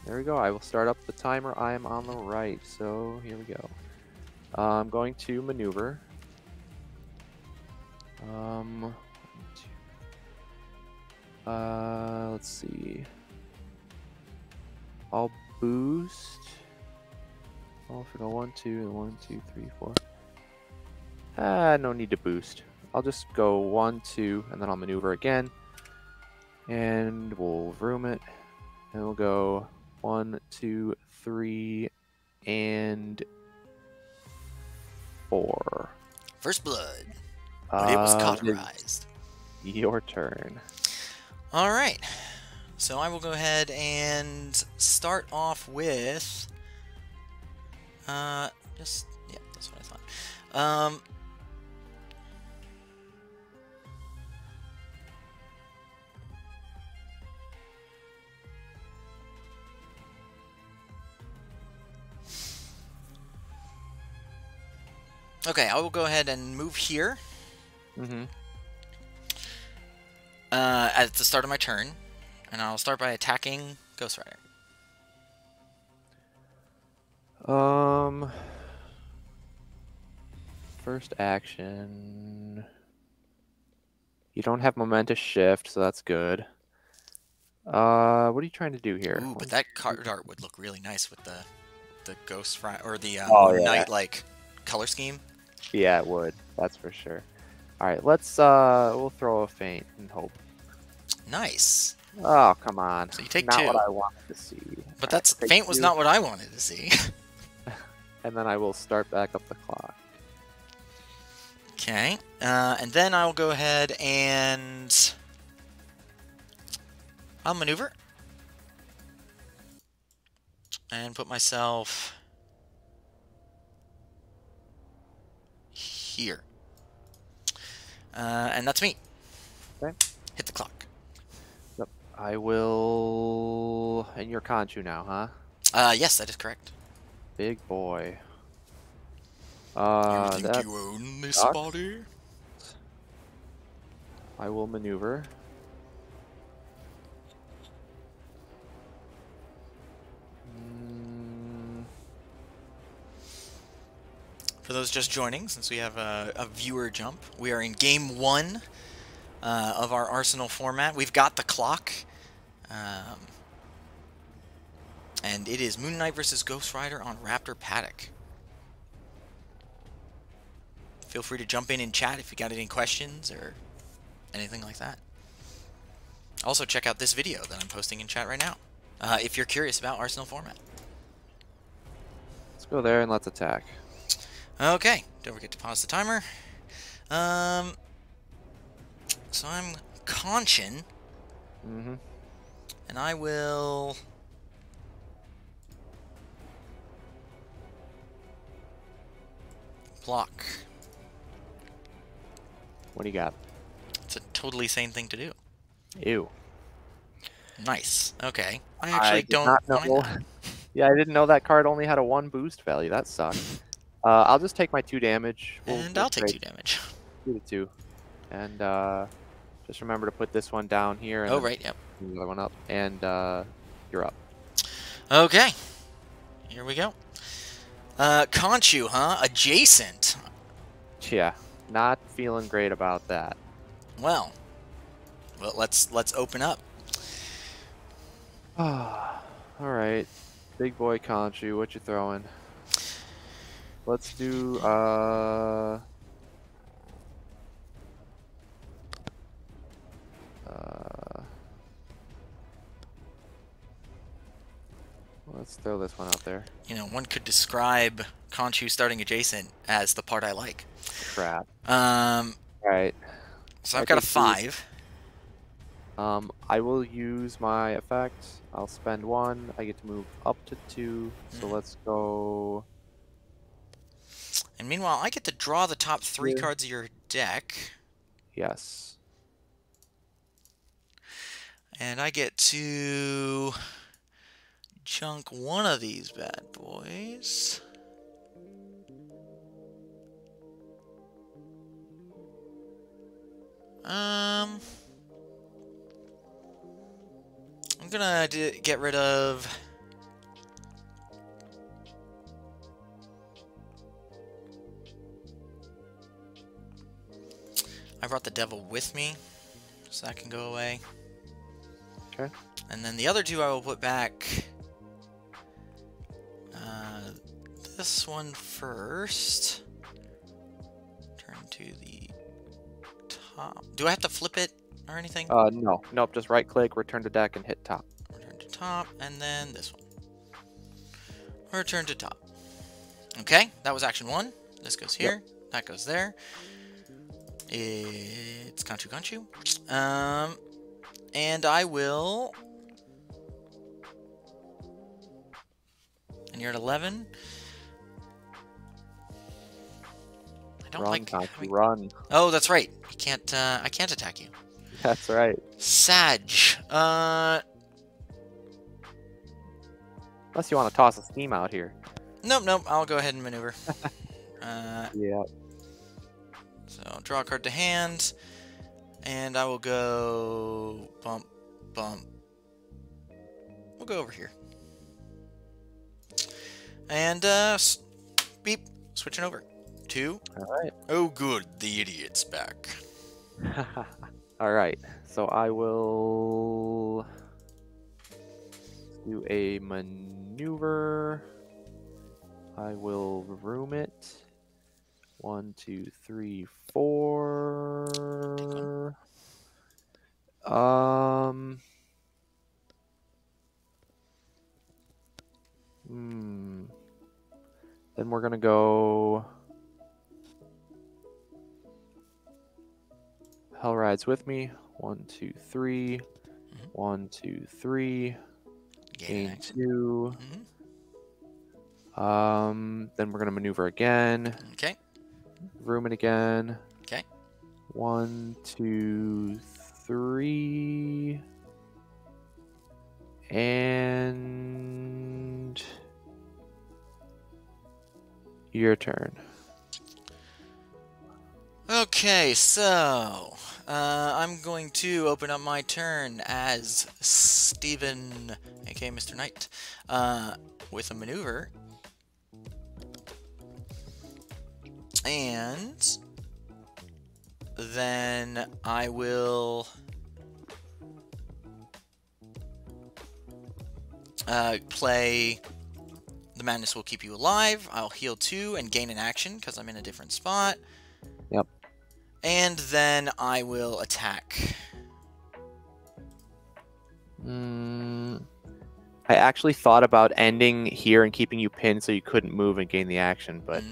Speaker 2: There we go. I will start up the timer. I am on the right, so here we go. I'm going to maneuver. Let's see. I'll boost. Well, if we go 1, 2, 1, 2, 3, 4. No need to boost. I'll just go 1, 2, and then I'll maneuver again. And we'll room it. And we'll go 1, 2, 3, and 4.
Speaker 1: First blood. But it was cauterized.
Speaker 2: Your turn.
Speaker 1: All right. So I will go ahead and start off with... yeah, that's what I thought. Okay, I will go ahead and move here. At the start of my turn, and I'll start by attacking Ghost Rider.
Speaker 2: First action. You don't have momentous shift, so that's good. What are you trying to do here?
Speaker 1: Ooh, but that card art would look really nice with the Ghost Rider or the
Speaker 2: Moon
Speaker 1: Knight like color scheme.
Speaker 2: Yeah, it would. That's for sure. All right, let's we'll throw a feint and hope.
Speaker 1: Nice.
Speaker 2: Oh, come on.
Speaker 1: So you take
Speaker 2: not
Speaker 1: 2.
Speaker 2: what I wanted to see.
Speaker 1: But that's feint was not what I wanted to see.
Speaker 2: And then I will start back up the clock.
Speaker 1: Okay. And then I'll go ahead and I'll maneuver and put myself here. And that's me.
Speaker 2: Okay.
Speaker 1: Hit the clock.
Speaker 2: Yep. I will... And you're Conchu now, huh?
Speaker 1: Yes, that is correct.
Speaker 2: Big boy.
Speaker 1: You think you own this body?
Speaker 2: I will maneuver.
Speaker 1: For those just joining, since we have a viewer jump, we are in Game 1 of our Arsenal format. We've got the clock. And it is Moon Knight versus Ghost Rider on Raptor Paddock. Feel free to jump in chat if you got any questions or anything like that. Also, check out this video that I'm posting in chat right now, if you're curious about Arsenal format.
Speaker 2: Let's go there and let's attack.
Speaker 1: Okay, don't forget to pause the timer. So I'm Conchin. And I will... block.
Speaker 2: What do you got?
Speaker 1: It's a totally sane thing to do.
Speaker 2: Ew.
Speaker 1: Nice. Okay. I actually don't mind that.
Speaker 2: Yeah, I didn't know that card only had a 1 boost value. That sucks. I'll just take my 2 damage.
Speaker 1: And I'll take 2 damage.
Speaker 2: 2 to 2. And just remember to put this one down here. And
Speaker 1: right, yep.
Speaker 2: The other one up. And you're up.
Speaker 1: Okay. Here we go. Conchu, huh? Adjacent.
Speaker 2: Yeah. Not feeling great about that.
Speaker 1: Well, let's open up.
Speaker 2: Alright. Big boy Conchu, what you throwing? Let's do let's throw this one out there.
Speaker 1: You know, one could describe Conchu starting adjacent as the part I like.
Speaker 2: Crap. Right.
Speaker 1: So I've got a 5.
Speaker 2: I will use my effect. I'll spend 1. I get to move up to 2. So let's go.
Speaker 1: And meanwhile, I get to draw the top 3 cards of your deck.
Speaker 2: Yes.
Speaker 1: And I get to junk one of these bad boys. I'm gonna get rid of... I brought the devil with me, so that can go away.
Speaker 2: Okay.
Speaker 1: And then the other 2 I will put back this one first. Turn to the top. Do I have to flip it or anything?
Speaker 2: No. Nope, just right-click, return to deck, and hit top.
Speaker 1: Return to top, and then this one. Return to top. Okay, that was action 1. This goes here. Yep. That goes there. It's Kanchu. And I will... And you're at 11. I don't like having...
Speaker 2: Run.
Speaker 1: Oh, that's right. You can't. I can't attack you.
Speaker 2: That's right.
Speaker 1: Sag.
Speaker 2: Unless you want to toss a steam out here.
Speaker 1: Nope. I'll go ahead and maneuver.
Speaker 2: Yeah.
Speaker 1: So draw a card to hand, and I will go bump. We'll go over here. And beep, switching over. 2.
Speaker 2: All right.
Speaker 1: Oh, good. The idiot's back.
Speaker 2: All right. So I will do a maneuver. I will room it. 1, 2, 3, 4. Then we're gonna go Hell Rides with me. 1, 2, 3. 1, 2, 3. Gain 2. Then we're gonna maneuver again.
Speaker 1: Okay.
Speaker 2: Room it again.
Speaker 1: Okay.
Speaker 2: 1, 2, 3. And your turn.
Speaker 1: Okay, so I'm going to open up my turn as Steven, aka Mr. Knight, with a maneuver. And then I will play The Madness Will Keep You Alive. I'll heal 2 and gain an action because I'm in a different spot.
Speaker 2: Yep.
Speaker 1: And then I will attack.
Speaker 2: I actually thought about ending here and keeping you pinned so you couldn't move and gain the action, but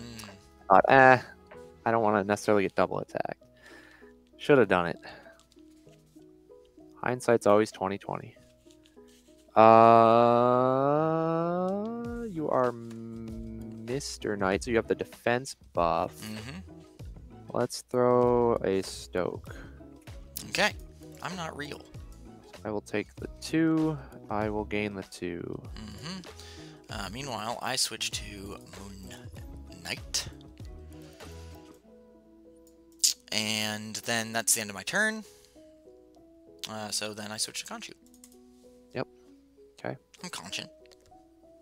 Speaker 2: I thought, I don't want to necessarily get double attacked. Should have done it. Hindsight's always 20/20. You are Mr. Knight, so you have the defense buff. Let's throw a Stoke.
Speaker 1: Okay. I'm not real.
Speaker 2: I will take the 2. I will gain the 2.
Speaker 1: Meanwhile, I switch to Moon Knight. And then that's the end of my turn. So then I switch to Conchu.
Speaker 2: Yep. Okay.
Speaker 1: I'm Conchin.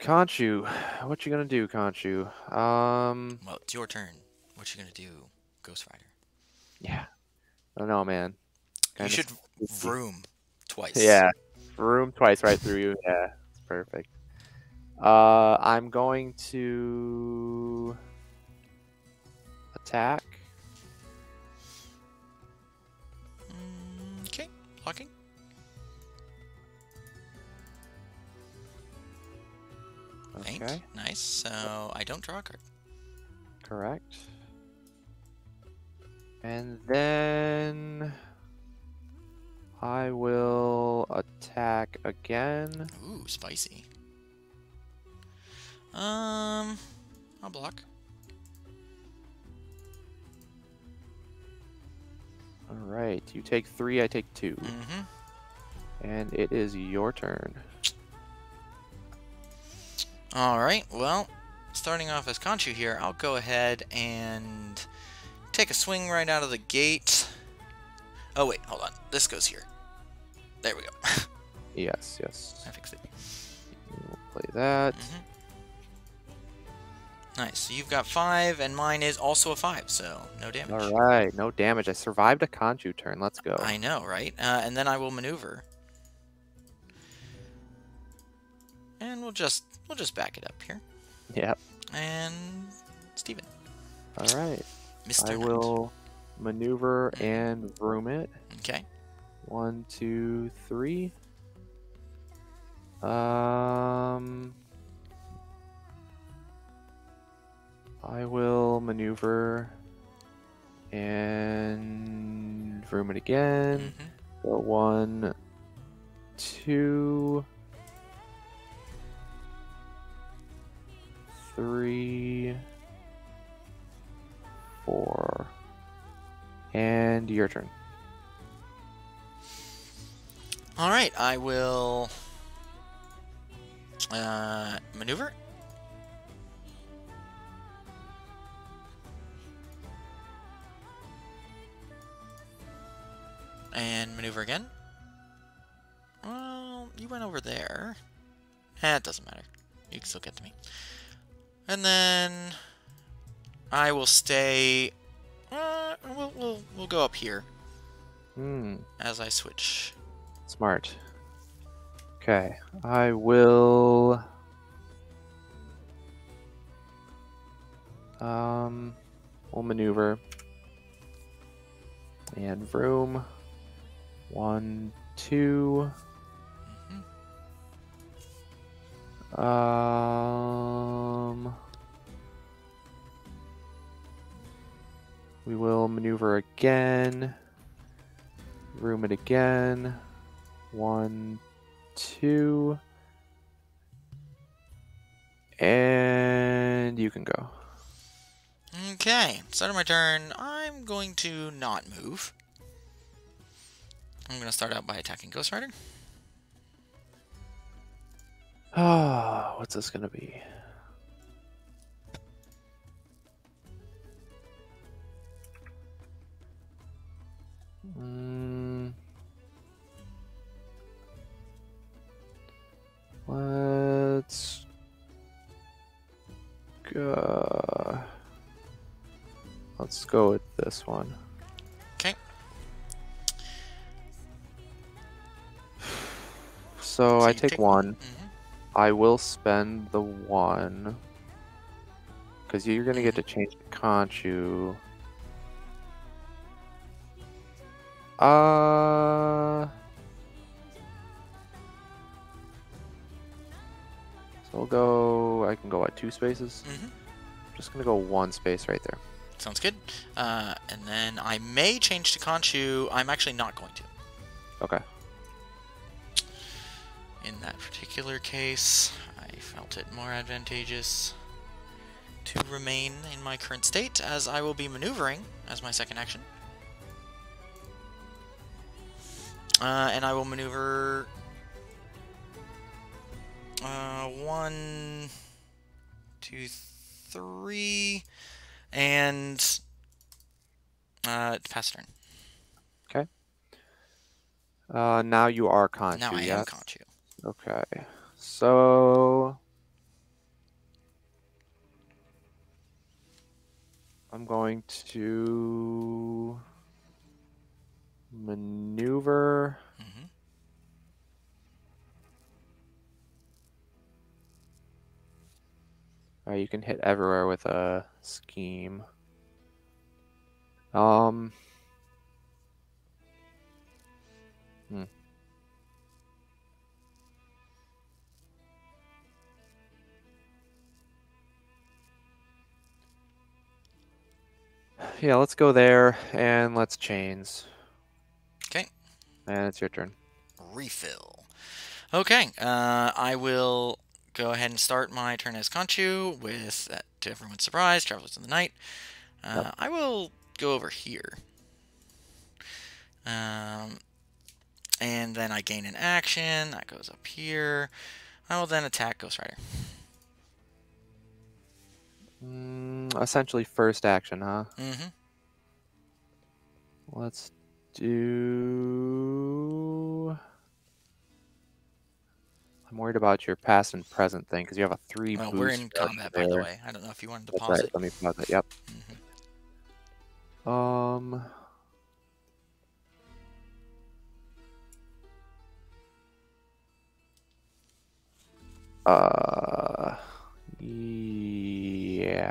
Speaker 2: Conchu. What you gonna do, Conchu?
Speaker 1: Well, it's your turn. What you gonna do, Ghost Rider?
Speaker 2: Yeah. I don't know, man.
Speaker 1: You should vroom twice.
Speaker 2: Yeah. Vroom twice right through you. Yeah. It's perfect. I'm going to attack.
Speaker 1: Okay. Blocking.
Speaker 2: Okay.
Speaker 1: Nice. So I don't draw a card.
Speaker 2: Correct. And then I will attack again.
Speaker 1: Ooh, spicy. I'll block.
Speaker 2: All right. You take 3, I take 2. And it is your turn.
Speaker 1: All right. Well, starting off as Conchu here, I'll go ahead and take a swing right out of the gate. Oh, wait. Hold on. This goes here. There we go.
Speaker 2: Yes.
Speaker 1: I fixed it.
Speaker 2: We'll play that.
Speaker 1: Nice. So you've got 5, and mine is also a 5, so no damage.
Speaker 2: All right. No damage. I survived a Conchu turn. Let's go.
Speaker 1: I know, right? And then I will maneuver. And we'll just back it up here.
Speaker 2: Yep.
Speaker 1: And Steven.
Speaker 2: All right.
Speaker 1: Mr.
Speaker 2: I
Speaker 1: Knight.
Speaker 2: will maneuver and room it.
Speaker 1: Okay.
Speaker 2: 1, 2, 3. I will maneuver and room it again. So 1, 2, 3, 4. And your turn.
Speaker 1: All right, I will maneuver. And maneuver again. Well, you went over there. It doesn't matter. You can still get to me. And then I will stay. We'll go up here. As I switch.
Speaker 2: Smart. Okay, I will. We'll maneuver and room. 1, 2. We will maneuver again. Room it again. 1, 2. And you can go.
Speaker 1: Okay, start of my turn. I'm going to not move. I'm going to start out by attacking Ghost Rider.
Speaker 2: What's this gonna be? Let's go. Let's go with this one.
Speaker 1: Okay.
Speaker 2: So I take one.
Speaker 1: Mm-hmm.
Speaker 2: I will spend the 1 because you're gonna get to change the Conchu. So we'll go. I can go at 2 spaces. I'm just gonna go 1 space right there.
Speaker 1: Sounds good. And then I may change to Conchu. I'm actually not going to.
Speaker 2: Okay.
Speaker 1: In that particular case, I felt it more advantageous to remain in my current state, as I will be maneuvering as my second action. And I will maneuver 1, 2, 3, and pass turn.
Speaker 2: Okay. Now you are Conchu.
Speaker 1: Now I am Conchu.
Speaker 2: Okay. So I'm going to maneuver. You can hit everywhere with a scheme. Yeah, let's go there and let's chains.
Speaker 1: Okay.
Speaker 2: And it's your turn.
Speaker 1: Refill. Okay, I will go ahead and start my turn as Conchu with, to everyone's surprise, Travelers in the Night. I will go over here. And then I gain an action. That goes up here. I will then attack Ghost Rider.
Speaker 2: Essentially first action, huh?
Speaker 1: Mm-hmm.
Speaker 2: Let's do... I'm worried about your past and present thing, because you have a 3 boost.
Speaker 1: We're in combat, by the way. I don't know if you wanted to pause it.
Speaker 2: Let me pause it, yep.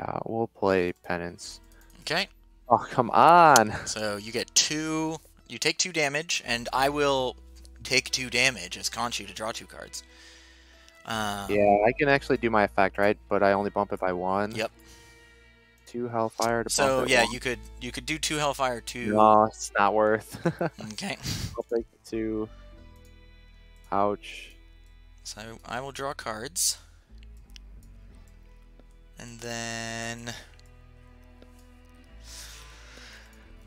Speaker 2: Yeah, we'll play Penance.
Speaker 1: Okay.
Speaker 2: Oh, come on.
Speaker 1: So you get 2. You take 2 damage, and I will take 2 damage as Conchu to draw 2 cards.
Speaker 2: Yeah, I can actually do my effect, right? But I only bump it by 1.
Speaker 1: Yep.
Speaker 2: 2 Hellfire to bump
Speaker 1: So
Speaker 2: it
Speaker 1: yeah,
Speaker 2: 1.
Speaker 1: you could do 2 Hellfire, 2.
Speaker 2: No, it's not worth.
Speaker 1: Okay.
Speaker 2: I'll take the 2. Ouch.
Speaker 1: So I will draw cards. And then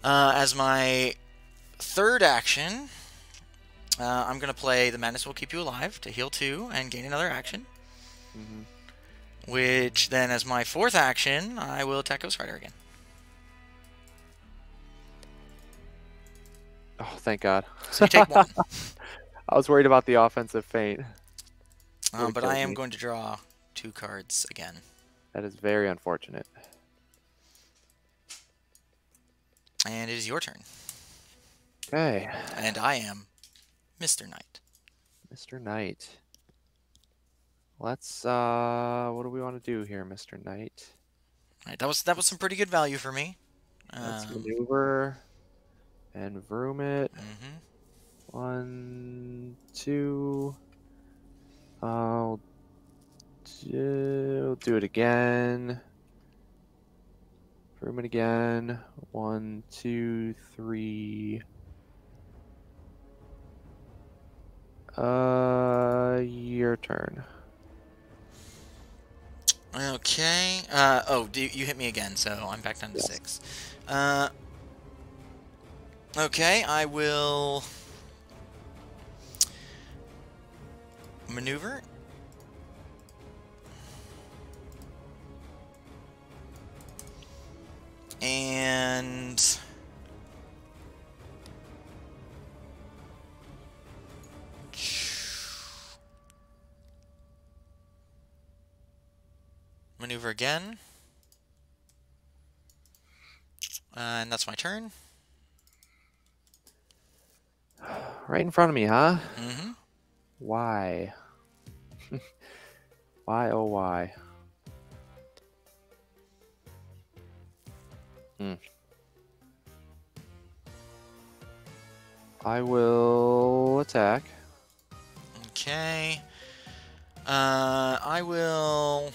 Speaker 1: as my third action, I'm going to play The Madness Will Keep You Alive to heal 2 and gain another action. Which then, as my fourth action, I will attack Ghost Rider again.
Speaker 2: Oh, thank God.
Speaker 1: So you take 1.
Speaker 2: I was worried about the offensive feint.
Speaker 1: But I am going to draw 2 cards again.
Speaker 2: That is very unfortunate.
Speaker 1: And it is your turn.
Speaker 2: Okay.
Speaker 1: And I am Mr. Knight.
Speaker 2: Mr. Knight. Let's, what do we want to do here, Mr. Knight?
Speaker 1: All right, that was some pretty good value for me.
Speaker 2: Let's maneuver and vroom it. 1, 2. I'll do it again. Vroom it again. 1, 2, 3. Your turn.
Speaker 1: Okay. Oh, you hit me again, so I'm back down to 6. Okay, I will maneuver. And maneuver again. And that's my turn.
Speaker 2: Right in front of me, huh?
Speaker 1: Mm-hmm.
Speaker 2: Why? Why, oh why? I will attack.
Speaker 1: Okay. I will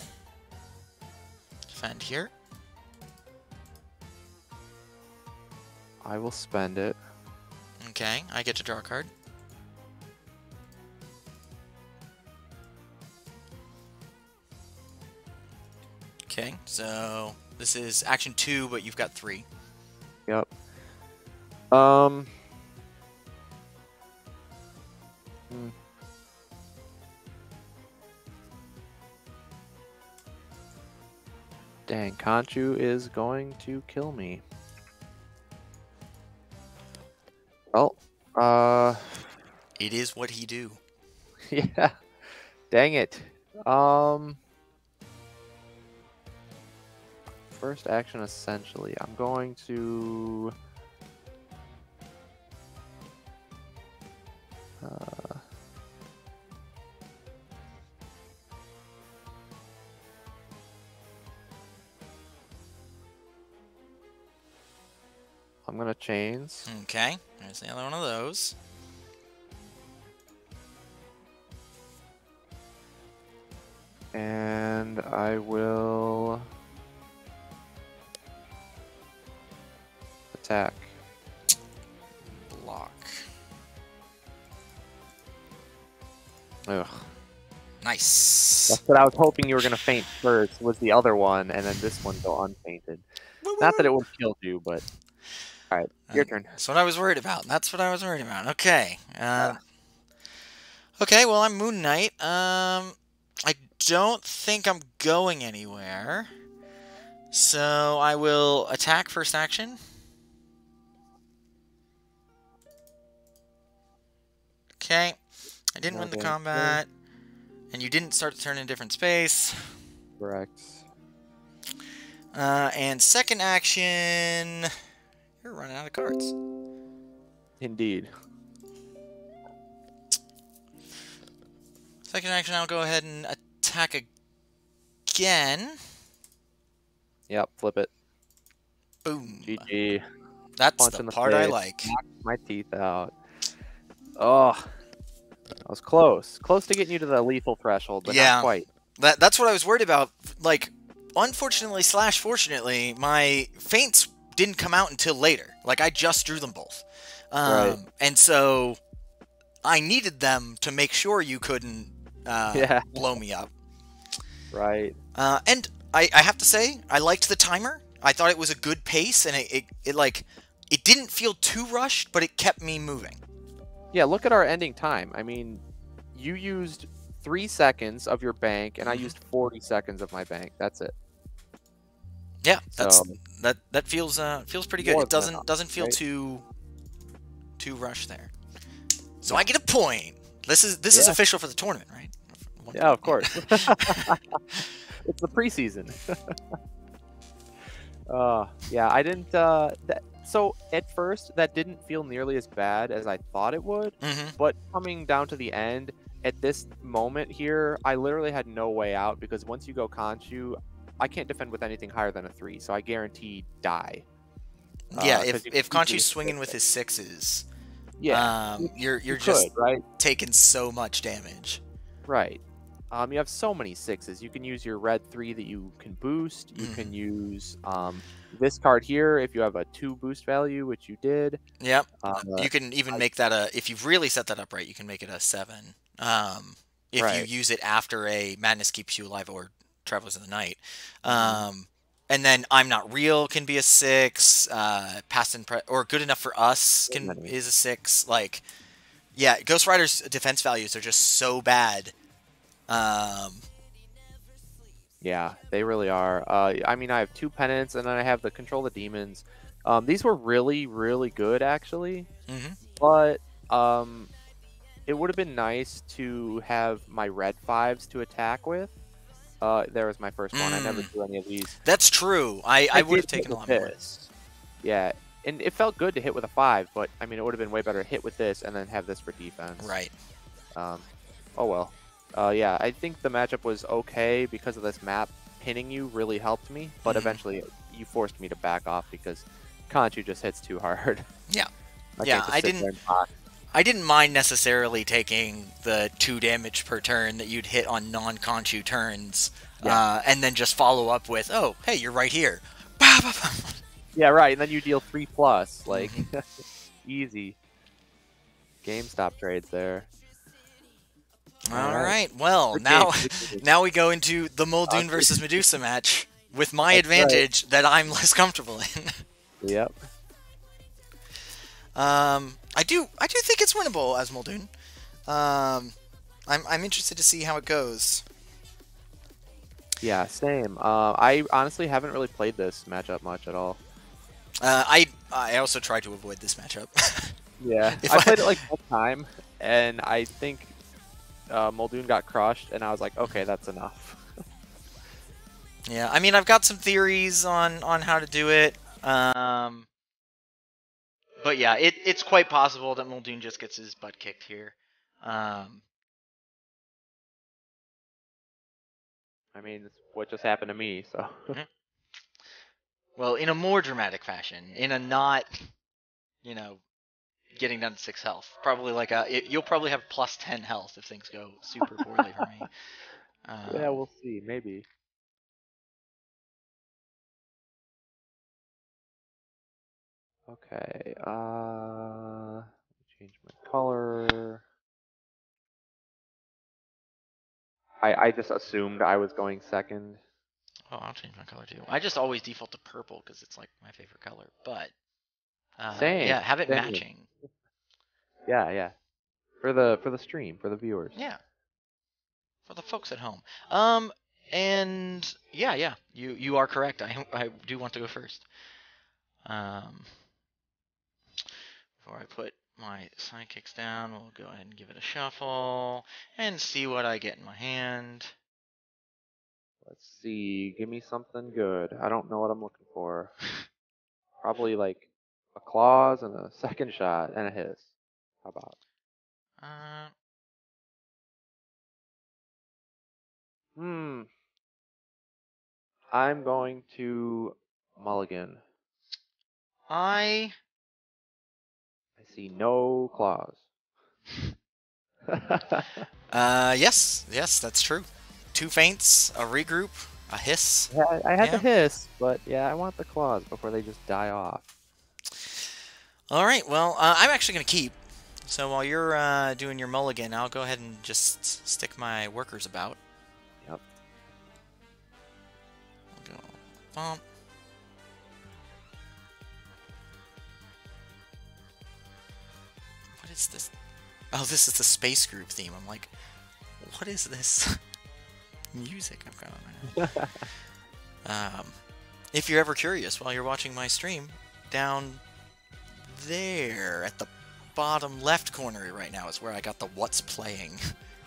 Speaker 1: defend here.
Speaker 2: I will spend it.
Speaker 1: Okay, I get to draw a card. Okay, so this is action 2, but you've got 3.
Speaker 2: Yep. Dang, Conchu is going to kill me. Well,
Speaker 1: It is what he do.
Speaker 2: yeah. Dang it. First action, essentially. I'm going to... I'm going to chains.
Speaker 1: Okay, there's the other one of those.
Speaker 2: And I will attack.
Speaker 1: Block.
Speaker 2: Ugh.
Speaker 1: Nice.
Speaker 2: That's what I was hoping you were going to faint first, was the other one, and then this one go unfainted. Not that it would have killed you, but... Alright, your turn.
Speaker 1: That's what I was worried about. That's what I was worried about. Okay. Okay, well, I'm Moon Knight. I don't think I'm going anywhere. So I will attack first action. Okay. I didn't win the combat. And you didn't start the turn in a different space.
Speaker 2: Correct.
Speaker 1: And second action... You're running out of cards.
Speaker 2: Indeed.
Speaker 1: Second action, I'll go ahead and attack again.
Speaker 2: Yep, flip it.
Speaker 1: Boom.
Speaker 2: GG.
Speaker 1: That's
Speaker 2: Punch
Speaker 1: the
Speaker 2: in the
Speaker 1: part I
Speaker 2: face.
Speaker 1: like.
Speaker 2: Knocked my teeth out. Oh, that was close. Close to getting you to the lethal threshold, but not
Speaker 1: Yeah,
Speaker 2: quite.
Speaker 1: that's what I was worried about. Like, unfortunately slash fortunately, my feints didn't come out until later. Like, I just drew them both.
Speaker 2: Right.
Speaker 1: And so I needed them to make sure you couldn't
Speaker 2: Yeah.
Speaker 1: blow me up.
Speaker 2: Right.
Speaker 1: And I have to say, I liked the timer. I thought it was a good pace, and it didn't feel too rushed, but it kept me moving.
Speaker 2: Yeah, look at our ending time. I mean, you used 3 seconds of your bank, and I used 40 seconds of my bank. That's it.
Speaker 1: Yeah,
Speaker 2: So
Speaker 1: that feels pretty good.
Speaker 2: more
Speaker 1: It
Speaker 2: than enough,
Speaker 1: doesn't feel
Speaker 2: right?
Speaker 1: too rushed there. So I
Speaker 2: No.
Speaker 1: get a point. This is
Speaker 2: Yeah.
Speaker 1: official for the tournament, right? 1
Speaker 2: Yeah, of
Speaker 1: point.
Speaker 2: course. It's the preseason. Yeah, I didn't. So at first, that didn't feel nearly as bad as I thought it would.
Speaker 1: Mm-hmm.
Speaker 2: But coming down to the end, at this moment here, I literally had no way out because once you go Conchu, I can't defend with anything higher than a 3, so I guarantee die.
Speaker 1: Yeah,
Speaker 2: Because you
Speaker 1: if
Speaker 2: can easily
Speaker 1: Conchu's
Speaker 2: just
Speaker 1: swinging
Speaker 2: fix
Speaker 1: with
Speaker 2: it.
Speaker 1: his sixes,
Speaker 2: Yeah, which
Speaker 1: you're
Speaker 2: you could,
Speaker 1: just
Speaker 2: right?
Speaker 1: taking so much damage.
Speaker 2: Right. You have so many sixes. You can use your red 3 that you can boost. You
Speaker 1: Mm-hmm.
Speaker 2: can use this card here if you have a 2 boost value, which you did.
Speaker 1: Yep.
Speaker 2: Uh,
Speaker 1: You can even
Speaker 2: I,
Speaker 1: make that if you've really set that up right, you can make it a 7. If you
Speaker 2: right.
Speaker 1: use it after a Madness Keeps You Alive or Travelers in the Night.
Speaker 2: Hmm.
Speaker 1: And then I'm Not Real can be a 6. Past and or Good Enough for Us
Speaker 2: So many.
Speaker 1: is a 6. Like, yeah, Ghost Rider's defense values are just so bad. Um,
Speaker 2: Yeah, they really are. I mean, I have 2 pennants, and then I have the Control the Demons. These were really, really good, actually.
Speaker 1: mhm.
Speaker 2: But it would have been nice to have my red 5s to attack with. There was my first one. I never drew any of these.
Speaker 1: That's true. I
Speaker 2: I
Speaker 1: would
Speaker 2: did
Speaker 1: have
Speaker 2: hit
Speaker 1: taken a
Speaker 2: with
Speaker 1: lot more.
Speaker 2: this. Yeah, and it felt good to hit with a 5, but I mean, it would have been way better to hit with this and then have this for defense.
Speaker 1: Right.
Speaker 2: Um, oh well. Yeah, I think the matchup was okay because of this map. Pinning you really helped me, but
Speaker 1: Mhm.
Speaker 2: eventually you forced me to back off because Conchu just hits too hard.
Speaker 1: Yeah.
Speaker 2: I
Speaker 1: Yeah,
Speaker 2: can't just sit there and block.
Speaker 1: I didn't mind necessarily taking the 2 damage per turn that you'd hit on non-Conchu turns,
Speaker 2: Yeah.
Speaker 1: and then just follow up with, oh, hey, you're right here. Bah, bah, bah.
Speaker 2: Yeah, right. And then you deal 3+. Like,
Speaker 1: Mhm.
Speaker 2: easy. GameStop trades there. All
Speaker 1: All
Speaker 2: right.
Speaker 1: right, well,
Speaker 2: Good game.
Speaker 1: now
Speaker 2: Good game.
Speaker 1: now we go into the Muldoon
Speaker 2: Concrete.
Speaker 1: versus Medusa match with my
Speaker 2: That's right.
Speaker 1: advantage that I'm less comfortable in.
Speaker 2: Yep.
Speaker 1: I do think it's winnable as Muldoon. I'm interested to see how it goes.
Speaker 2: Yeah, same. I honestly haven't really played this matchup much at all.
Speaker 1: I also try to avoid this matchup.
Speaker 2: Yeah,
Speaker 1: if
Speaker 2: I
Speaker 1: I
Speaker 2: played it like one time, and I think Muldoon got crushed, and I was like, okay, that's enough.
Speaker 1: Yeah, I mean, I've got some theories on how to do it. But yeah, it's quite possible that Muldoon just gets his butt kicked here. Um,
Speaker 2: I mean, it's what just happened to me, so.
Speaker 1: well, in a more dramatic fashion, in a not, you know, getting down to 6 health. Probably like you'll probably have plus 10 health if things go super poorly for me.
Speaker 2: Yeah,
Speaker 1: Um,
Speaker 2: we'll see. Maybe. Okay. Change my color. I just assumed I was going second.
Speaker 1: oh, I'll change my color too. I just always default to purple because it's like my favorite color. But
Speaker 2: Same.
Speaker 1: yeah, have it
Speaker 2: Same.
Speaker 1: matching.
Speaker 2: Yeah, yeah. For the stream, for the viewers.
Speaker 1: Yeah, for the folks at home. And yeah, you are correct. I do want to go first. Um, before I put my sidekicks down, we'll go ahead and give it a shuffle and see what I get in my hand.
Speaker 2: Let's see. Give me something good. I don't know what I'm looking for. Probably like a claws and a second shot and a hiss. How about?
Speaker 1: Uh,
Speaker 2: Hmm. I'm going to mulligan.
Speaker 1: I
Speaker 2: I see no claws.
Speaker 1: yes, that's true. Two feints, a regroup, a hiss.
Speaker 2: Yeah, I had the
Speaker 1: Yeah.
Speaker 2: hiss, but yeah, I want the claws before they just die off.
Speaker 1: All right. Well, I'm actually gonna keep. So while you're doing your mulligan, I'll go ahead and just stick my workers about.
Speaker 2: Yep.
Speaker 1: I'll go bump. What is this? Oh, this is the space group theme. I'm like, what is this music I've got on right now? If you're ever curious, while you're watching my stream, down there at the bottom left corner right now is where I got the what's playing.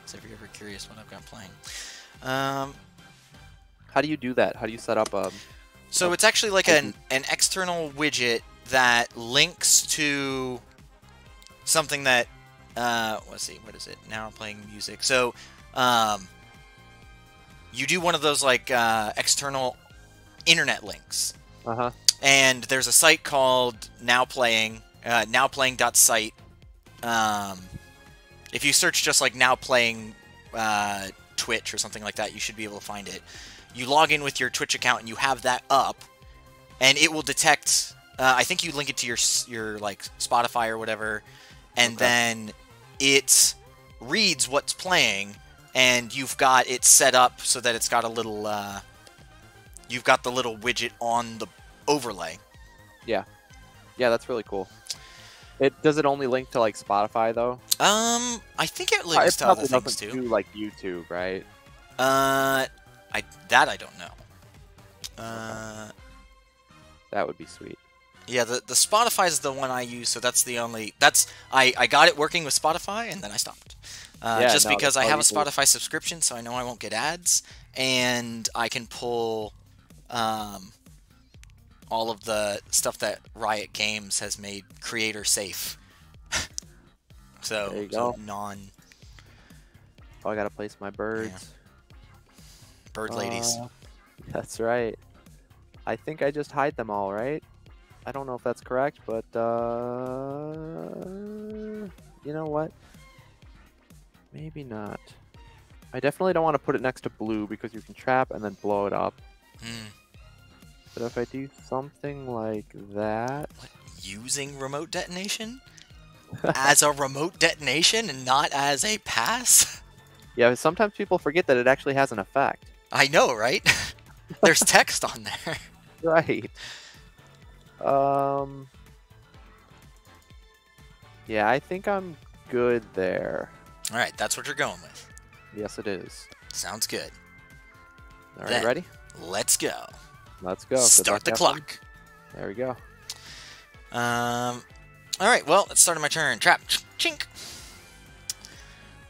Speaker 1: So if you're ever curious what I've got playing.
Speaker 2: How do you do that? How do you set up
Speaker 1: So it's actually like an external widget that links to something that let's see, what is it? Now I'm playing music. So you do one of those like external internet links.
Speaker 2: Uh-huh.
Speaker 1: And there's a site called nowplaying, nowplaying.site. If you search just like nowplaying Twitch or something like that, you should be able to find it. You log in with your Twitch account and you have that up, and it will detect. I think you link it to your like Spotify or whatever, and then it reads what's playing, and you've got it set up so that it's got a little. You've got the little widget on the overlay.
Speaker 2: Yeah. Yeah, that's really cool. Does it only link to like Spotify though?
Speaker 1: I think it links to other things too.
Speaker 2: Do like YouTube, right?
Speaker 1: I don't know.
Speaker 2: That would be sweet.
Speaker 1: Yeah, the Spotify is the one I use, so that's the only. I got it working with Spotify, and then I stopped. Just because I have a Spotify subscription, so I know I won't get ads, and I can pull all of the stuff that Riot Games has made creator safe. So,
Speaker 2: there you go.
Speaker 1: non.
Speaker 2: Oh, I gotta place my birds.
Speaker 1: Yeah. Bird ladies.
Speaker 2: That's right. I think I just hide them all, right? I don't know if that's correct, but you know what? Maybe not. I definitely don't want to put it next to blue because you can trap and then blow it up. But if I do something like that...
Speaker 1: What, using remote detonation? As a remote detonation and not as a pass?
Speaker 2: Yeah, sometimes people forget that it actually has an effect.
Speaker 1: I know, right? There's text on there.
Speaker 2: Right. Yeah, I think I'm good there.
Speaker 1: All right, that's what you're going with.
Speaker 2: Yes, it is.
Speaker 1: Sounds good.
Speaker 2: All right, ready?
Speaker 1: Let's go.
Speaker 2: Let's go.
Speaker 1: Start the clock.
Speaker 2: There we go.
Speaker 1: All right, well, it's starting my turn. Trap. Chink.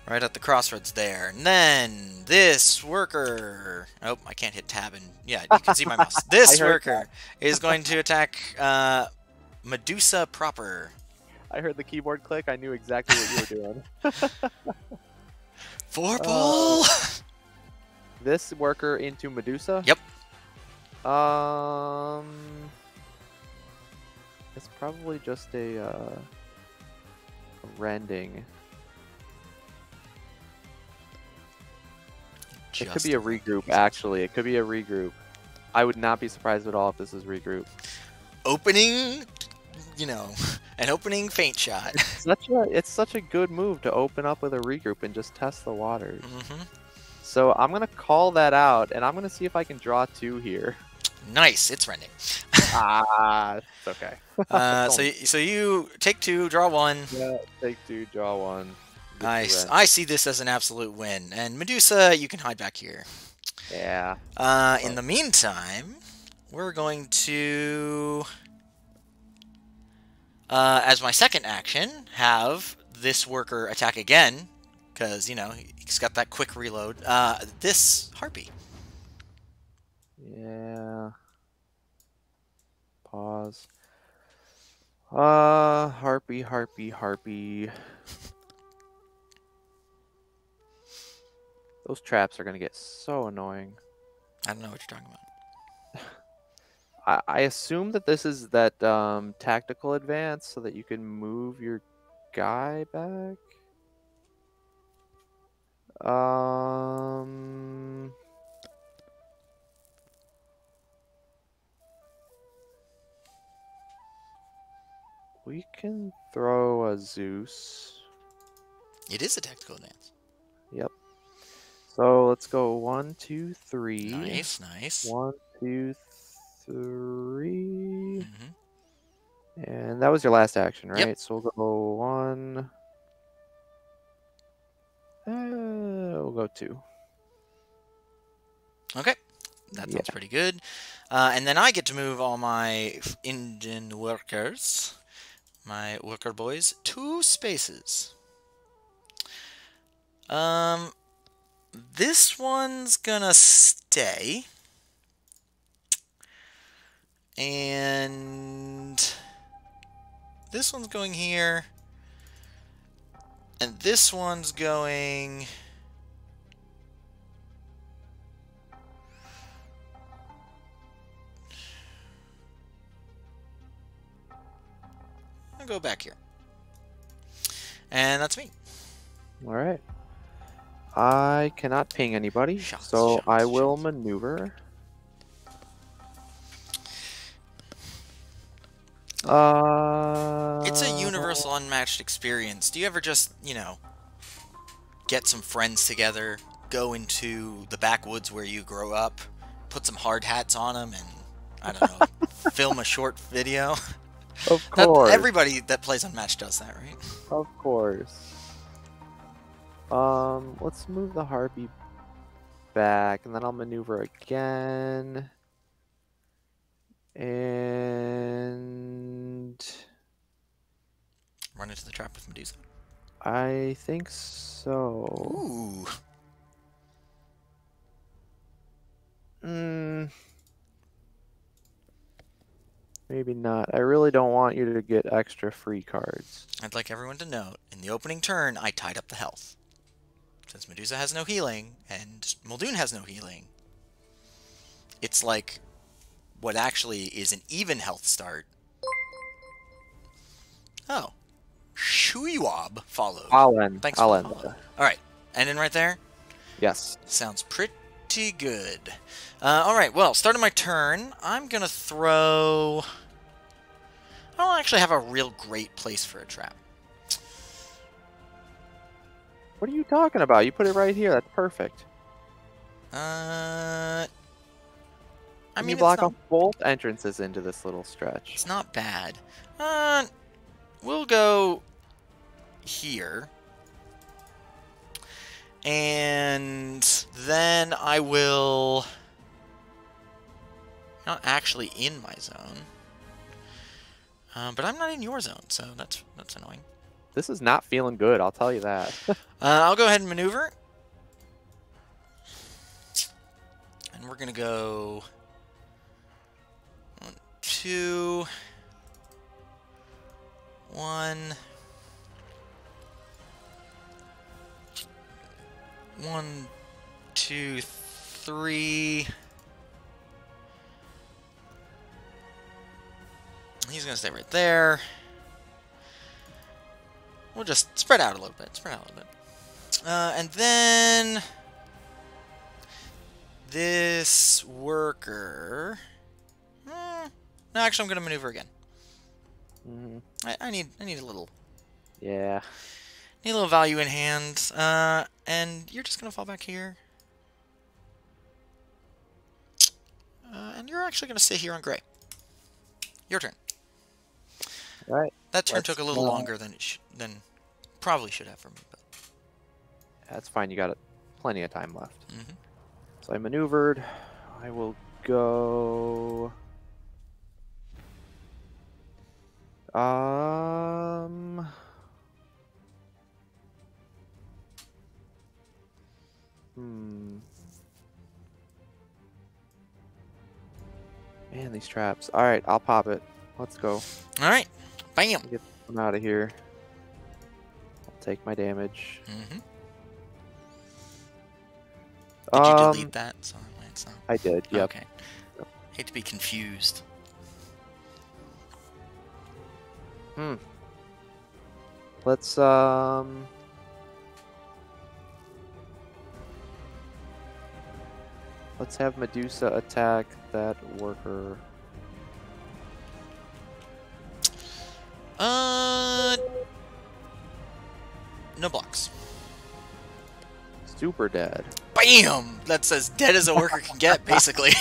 Speaker 1: Right at the crossroads there. And then this worker... Oh, I can't hit tab and... Yeah, you can see my mouse. This worker is going to attack Medusa proper.
Speaker 2: I heard the keyboard click. I knew exactly what you were doing.
Speaker 1: Vorpal!
Speaker 2: This worker into Medusa?
Speaker 1: Yep.
Speaker 2: It's probably just a rending. It could be a regroup, actually. It could be a regroup. I would not be surprised at all if this is regroup.
Speaker 1: Opening, you know, an opening feint shot.
Speaker 2: It's such a good move to open up with a regroup and just test the waters. So I'm going to call that out, and I'm going to see if I can draw 2 here.
Speaker 1: Nice, it's rending.
Speaker 2: It's okay.
Speaker 1: So you take 2, draw 1.
Speaker 2: Yeah, take 2, draw 1.
Speaker 1: Nice. I see this as an absolute win. And Medusa, you can hide back here.
Speaker 2: Yeah.
Speaker 1: In the meantime, we're going to, as my second action, have this worker attack again, because, you know, he's got that quick reload. This Harpy.
Speaker 2: Yeah. Pause. Harpy, Harpy, Harpy. Those traps are going to get so annoying.
Speaker 1: I don't know what you're talking about.
Speaker 2: I assume that this is that tactical advance so that you can move your guy back. We can throw a Zeus.
Speaker 1: It is a tactical advance.
Speaker 2: Yep. So let's go 1, 2, 3.
Speaker 1: Nice, nice.
Speaker 2: 1, 2, 3.
Speaker 1: Mm-hmm.
Speaker 2: And that was your last action, right?
Speaker 1: Yep.
Speaker 2: So we'll go 1. We'll go 2.
Speaker 1: Okay. That sounds pretty good. And then I get to move all my engine workers, my worker boys, 2 spaces. This one's gonna stay. And this one's going here. And this one's going... I'll go back here. And that's me.
Speaker 2: All right. I cannot ping anybody, so I will maneuver.
Speaker 1: It's a universal unmatched experience. Do you ever just, you know, get some friends together, go into the backwoods where you grow up, put some hard hats on them, and, I don't know, film a short video?
Speaker 2: Of course.
Speaker 1: Everybody that plays Unmatched does that, right?
Speaker 2: Of course. Let's move the Harpy back, and then I'll maneuver again. And...
Speaker 1: Run into the trap with Medusa.
Speaker 2: I think so.
Speaker 1: Ooh.
Speaker 2: Maybe not. I really don't want you to get extra free cards.
Speaker 1: I'd like everyone to note, in the opening turn, I tied up the health. Since Medusa has no healing, and Muldoon has no healing, it's like what actually is an even health start. Oh. Shuiwab followed. Thanks for the follow. Alright, ending right there?
Speaker 2: Yes.
Speaker 1: Sounds pretty good. Alright, well, starting my turn, I'm gonna throw... I don't actually have a real great place for a trap.
Speaker 2: What are you talking about? You put it right here. That's perfect.
Speaker 1: I mean,
Speaker 2: you block off both entrances into this little stretch.
Speaker 1: It's not bad. We'll go here. And then I will... Not actually in my zone. But I'm not in your zone, so that's annoying.
Speaker 2: This is not feeling good, I'll tell you that.
Speaker 1: I'll go ahead and maneuver. And we're going to go... 1, 2... 1... 1, 2, 3... He's going to stay right there. We'll just spread out a little bit. And then... This worker... No, actually, I'm going to maneuver again. I need a little...
Speaker 2: Yeah.
Speaker 1: Need a little value in hand. And you're just going to fall back here. And you're actually going to stay here on gray. Your turn.
Speaker 2: All right.
Speaker 1: That turn took a little longer than than probably should have for me, but
Speaker 2: that's fine. You got plenty of time left. So I maneuvered. I will go. Man, these traps. All right, I'll pop it. Let's go.
Speaker 1: All right. Bam.
Speaker 2: Get them out of here. I'll take my damage.
Speaker 1: Did you delete that? So it's not...
Speaker 2: I did, yep.
Speaker 1: Okay. Hate to be confused.
Speaker 2: Hmm. Let's have Medusa attack that worker.
Speaker 1: No blocks.
Speaker 2: Super dead.
Speaker 1: Bam! That's as dead as a worker can get, basically.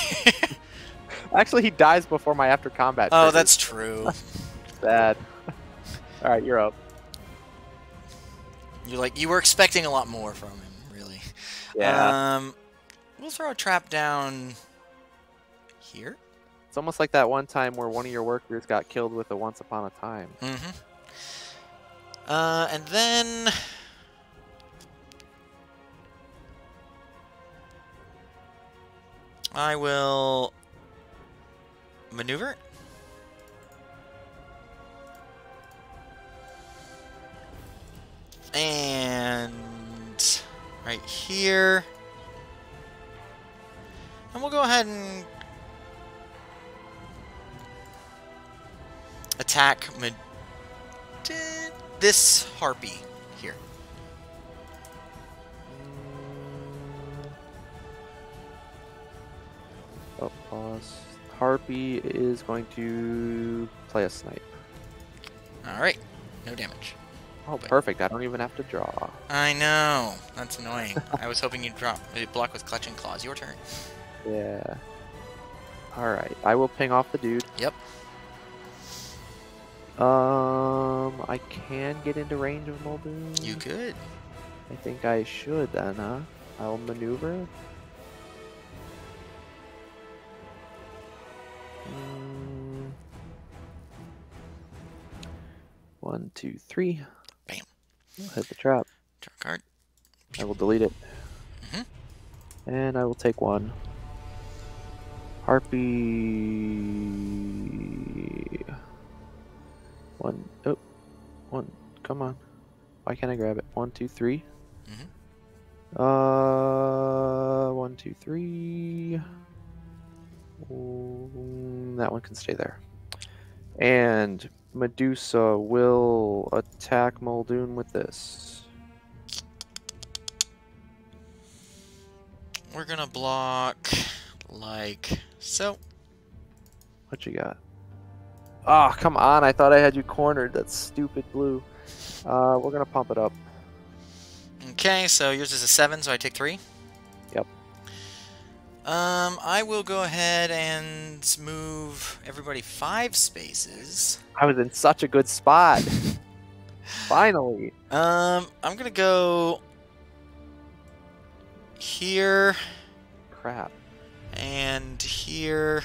Speaker 2: Actually, he dies before my after combat.
Speaker 1: Oh,
Speaker 2: triggers.
Speaker 1: that's true.
Speaker 2: Sad. All right, you're up.
Speaker 1: You were expecting a lot more from him, really.
Speaker 2: Yeah.
Speaker 1: We'll throw a trap down here.
Speaker 2: It's almost like that one time where one of your workers got killed with a Once Upon a Time.
Speaker 1: Mm-hmm. And then I will maneuver. And right here. And we'll go ahead and attack this harpy here.
Speaker 2: Oh, pause. Harpy is going to play a snipe.
Speaker 1: Alright, no damage.
Speaker 2: Oh, perfect. I don't even have to draw.
Speaker 1: I know. That's annoying. I was hoping you'd block with Clutching Claws. Your turn.
Speaker 2: Yeah. Alright, I will ping off the dude.
Speaker 1: Yep.
Speaker 2: I can get into range of Muldoon.
Speaker 1: You could.
Speaker 2: I think I should then, huh? I'll maneuver. 1, 2, 3.
Speaker 1: Bam.
Speaker 2: I'll hit the trap.
Speaker 1: Draw a card.
Speaker 2: I will delete it. And I will take 1. Harpy. 1. Oh. 1. Come on. Why can't I grab it? 1, 2, 3. 1, 2, 3. That one can stay there. And Medusa will attack Muldoon with this.
Speaker 1: We're gonna block like so.
Speaker 2: What you got? Oh, come on. I thought I had you cornered. That's stupid blue. We're going to pump it up.
Speaker 1: Okay, so yours is a 7, so I take 3.
Speaker 2: Yep.
Speaker 1: I will go ahead and move everybody 5 spaces.
Speaker 2: I was in such a good spot. Finally.
Speaker 1: I'm gonna go here.
Speaker 2: Crap.
Speaker 1: And here.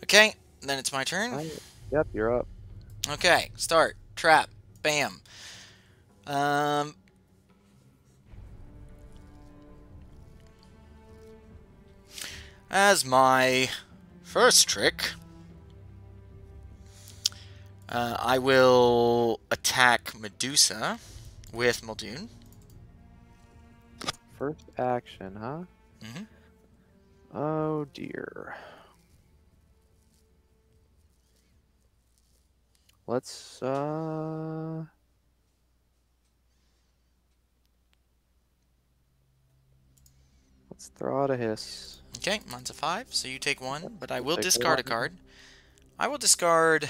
Speaker 1: Okay, then it's my turn.
Speaker 2: Yep, you're up.
Speaker 1: Okay, start. Trap. Bam. As my first trick, I will attack Medusa with Muldoon.
Speaker 2: First action, huh? Oh, dear. Let's throw out a hiss.
Speaker 1: Okay, mine's a 5, so you take 1, but I will discard a card. I will discard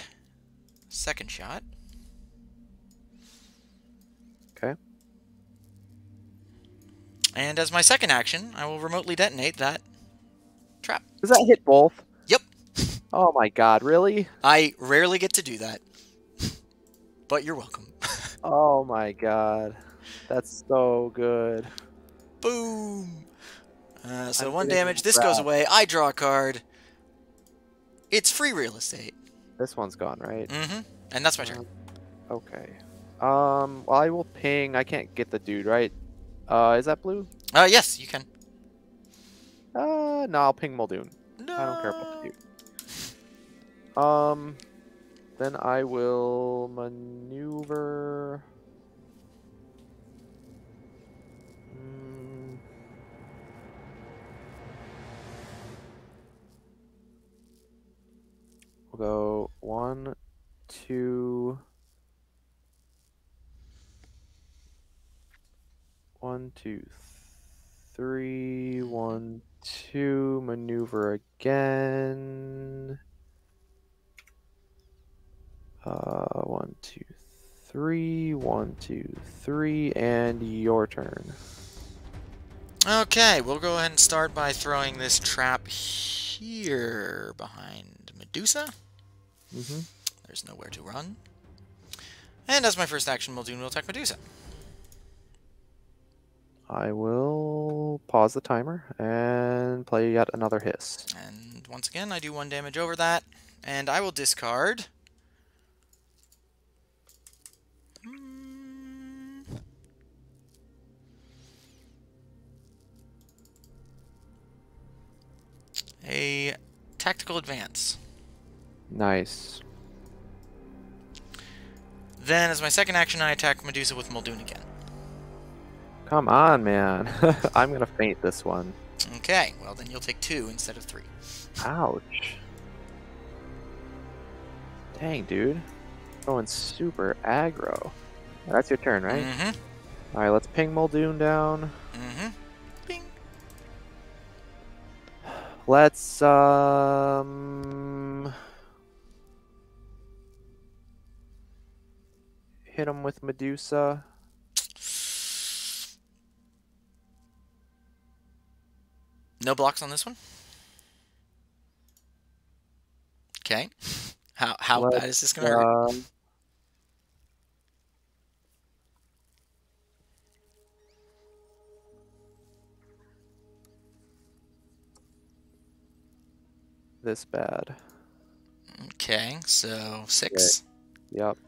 Speaker 1: second shot.
Speaker 2: Okay.
Speaker 1: And as my second action, I will remotely detonate that trap.
Speaker 2: Does that hit both?
Speaker 1: Yep.
Speaker 2: Oh my god, really?
Speaker 1: I rarely get to do that, but you're welcome.
Speaker 2: Oh my god. That's so good.
Speaker 1: Boom! So 1 damage, this goes away, I draw a card. It's free real estate.
Speaker 2: This one's gone, right?
Speaker 1: And that's my turn.
Speaker 2: Okay. Well, I will ping. I can't get the dude, right? Is that blue?
Speaker 1: Yes, you can.
Speaker 2: No, I'll ping Muldoon.
Speaker 1: No.
Speaker 2: I don't care about the dude. Then I will maneuver. We'll go 1, 2. 1, 2, 3. 1, 2. Maneuver again. 1, 2, 3. 1, 2, 3. And your turn.
Speaker 1: Okay, we'll go ahead and start by throwing this trap here behind Medusa.
Speaker 2: Mm-hmm.
Speaker 1: There's nowhere to run. And as my first action, Muldoon will attack Medusa.
Speaker 2: I will pause the timer and play yet another hiss.
Speaker 1: And once again, I do 1 damage over that. And I will discard... a tactical advance.
Speaker 2: Nice.
Speaker 1: Then, as my second action, I attack Medusa with Muldoon again.
Speaker 2: Come on, man. I'm gonna faint this one.
Speaker 1: Okay, well then you'll take 2 instead of 3.
Speaker 2: Ouch. Dang, dude. Going super aggro. That's your turn, right?
Speaker 1: Mm-hmm.
Speaker 2: Alright, let's ping Muldoon down.
Speaker 1: Mm-hmm. Bing.
Speaker 2: Let's, hit him with Medusa.
Speaker 1: No blocks on this one? Okay. How bad is this going to hurt?
Speaker 2: This bad.
Speaker 1: Okay, so 6.
Speaker 2: Okay. Yep.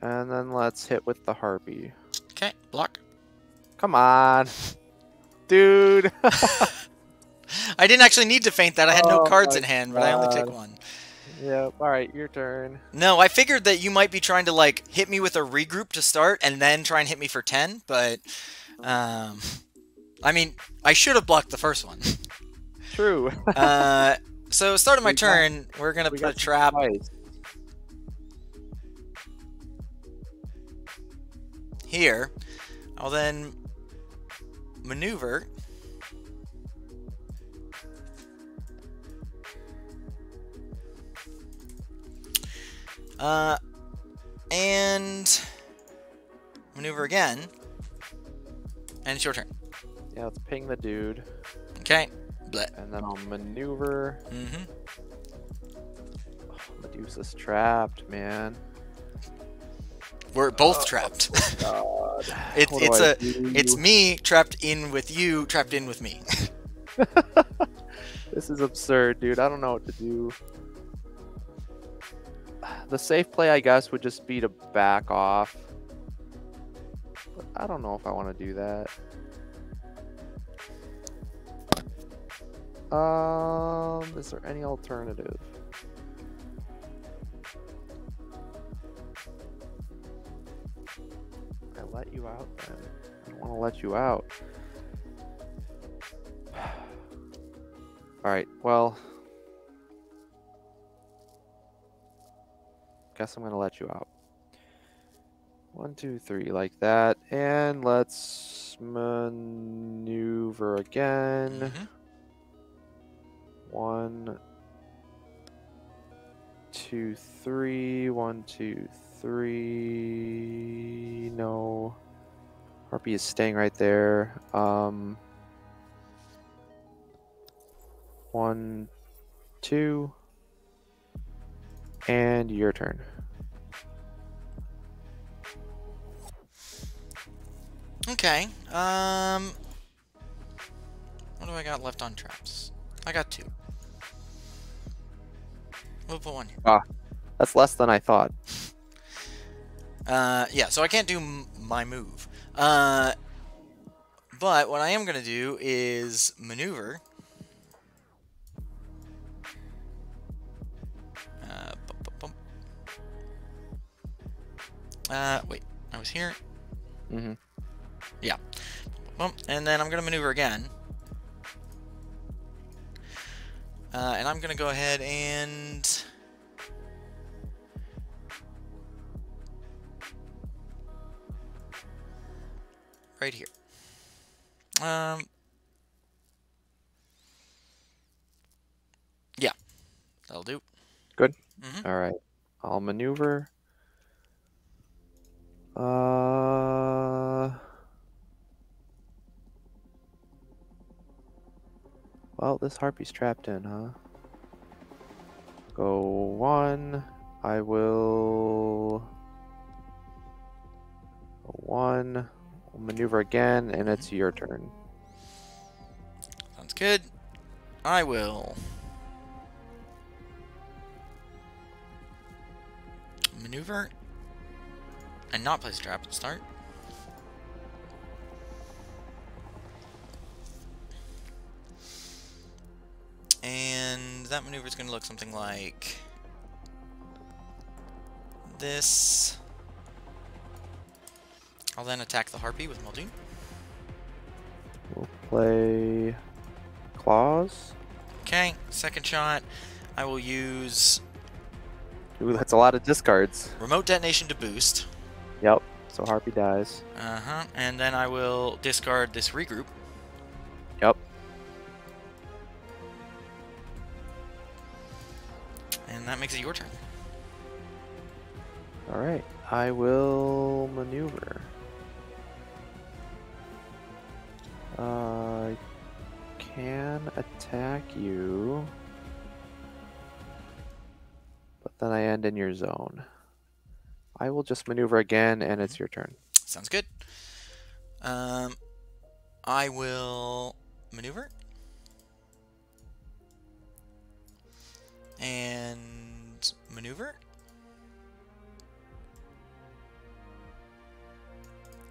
Speaker 2: And then let's hit with the harpy.
Speaker 1: Okay, block.
Speaker 2: Come on. Dude.
Speaker 1: I didn't actually need to feint that. I had no cards in
Speaker 2: my
Speaker 1: hand, but I only took
Speaker 2: God.
Speaker 1: 1.
Speaker 2: Yep. Alright, your turn.
Speaker 1: No, I figured that you might be trying to, like, hit me with a regroup to start and then try and hit me for 10, but, I mean, I should have blocked the first one.
Speaker 2: True.
Speaker 1: So, start of my turn, we're going to put a trap. Here. I'll then maneuver. And maneuver again. And it's your turn.
Speaker 2: Yeah, let's ping the dude.
Speaker 1: Okay. Bleh.
Speaker 2: And then I'll maneuver.
Speaker 1: Mm-hmm.
Speaker 2: Oh, Medusa's trapped, man.
Speaker 1: We're both trapped.
Speaker 2: God.
Speaker 1: It's me trapped in with you, trapped in with me.
Speaker 2: This is absurd, dude. I don't know what to do. The safe play, I guess, would just be to back off. But I don't know if I want to do that. Is there any alternative? I let you out then. I don't want to let you out. Alright, well. Guess I'm gonna let you out. 1, 2, 3, like that. And let's maneuver again.
Speaker 1: Mm-hmm.
Speaker 2: 1, 2, 3. 1, 2, 3. No. Harpy is staying right there. 1, 2. And your turn.
Speaker 1: Okay. What do I got left on traps? I got 2. We'll put 1 here.
Speaker 2: Ah, that's less than I thought.
Speaker 1: Yeah, so I can't do my move. But what I am going to do is maneuver. Wait, I was here.
Speaker 2: Mm-hmm.
Speaker 1: Yeah. And then I'm going to maneuver again. And I'm going to go ahead and... right here. Yeah, that'll do.
Speaker 2: Good.
Speaker 1: Mm-hmm.
Speaker 2: All right. I'll maneuver. Well, this harpy's trapped in, huh? Go 1. I will... Go 1. We'll maneuver again, and it's your turn.
Speaker 1: Sounds good. I will maneuver and not place a trap at the start. And that maneuver is going to look something like this. I'll then attack the harpy with Muldoon.
Speaker 2: We'll play claws.
Speaker 1: Okay, second shot. I will use
Speaker 2: Ooh, that's a lot of discards.
Speaker 1: remote detonation to boost.
Speaker 2: Yep. So harpy dies.
Speaker 1: And then I will discard this regroup.
Speaker 2: Yep.
Speaker 1: And that makes it your turn.
Speaker 2: All right. I will maneuver. I can attack you, but then I end in your zone. I will just maneuver again, and it's your turn.
Speaker 1: Sounds good. I will maneuver. And maneuver.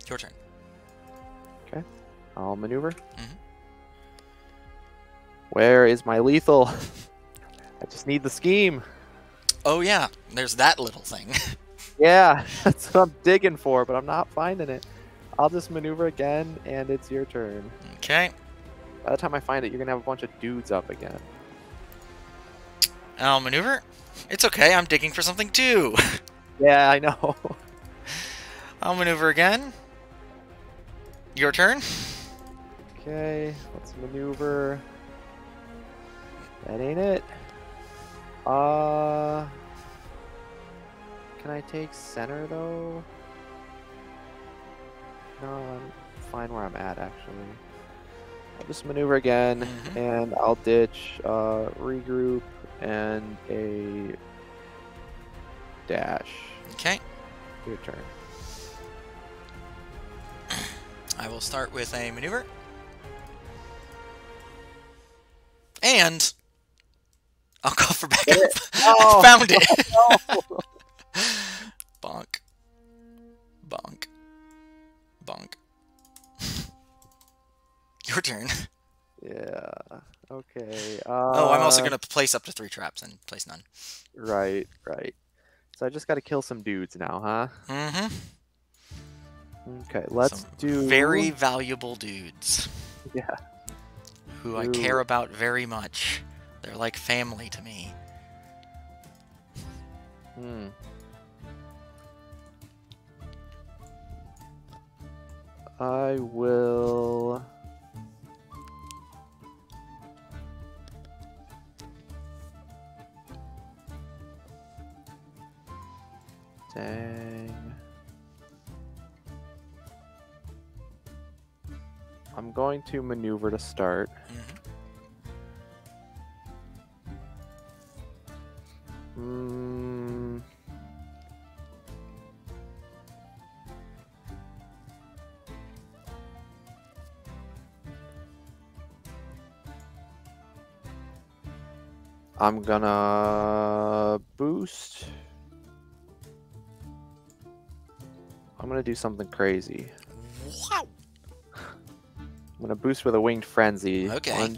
Speaker 1: Your turn.
Speaker 2: Okay. I'll maneuver.
Speaker 1: Mm-hmm.
Speaker 2: Where is my lethal? I just need the scheme.
Speaker 1: Oh yeah, there's that little thing.
Speaker 2: Yeah, that's what I'm digging for, but I'm not finding it. I'll just maneuver again, and it's your turn.
Speaker 1: Okay.
Speaker 2: By the time I find it, you're going to have a bunch of dudes up again.
Speaker 1: I'll maneuver. It's okay, I'm digging for something too.
Speaker 2: Yeah, I know.
Speaker 1: I'll maneuver again. Your turn.
Speaker 2: Okay, let's maneuver. That ain't it. Can I take center though? No, I'm fine where I'm at actually. I'll just maneuver again, and I'll ditch regroup and a dash.
Speaker 1: Okay.
Speaker 2: Your turn.
Speaker 1: I will start with a maneuver. And I'll call for backup.
Speaker 2: Oh,
Speaker 1: I found it.
Speaker 2: no.
Speaker 1: Bonk. Bonk. Bonk. Your turn.
Speaker 2: Yeah. Okay.
Speaker 1: Oh, I'm also going to place up to 3 traps and place none.
Speaker 2: Right, right. So I just got to kill some dudes now, huh?
Speaker 1: Mm-hmm.
Speaker 2: Okay, let's do...
Speaker 1: very valuable dudes.
Speaker 2: Yeah.
Speaker 1: Who I care about very much. They're like family to me.
Speaker 2: I will... Dang. I'm going to maneuver to start. I'm gonna boost. I'm gonna do something crazy.
Speaker 1: Wow.
Speaker 2: I'm gonna boost with a winged frenzy.
Speaker 1: Okay.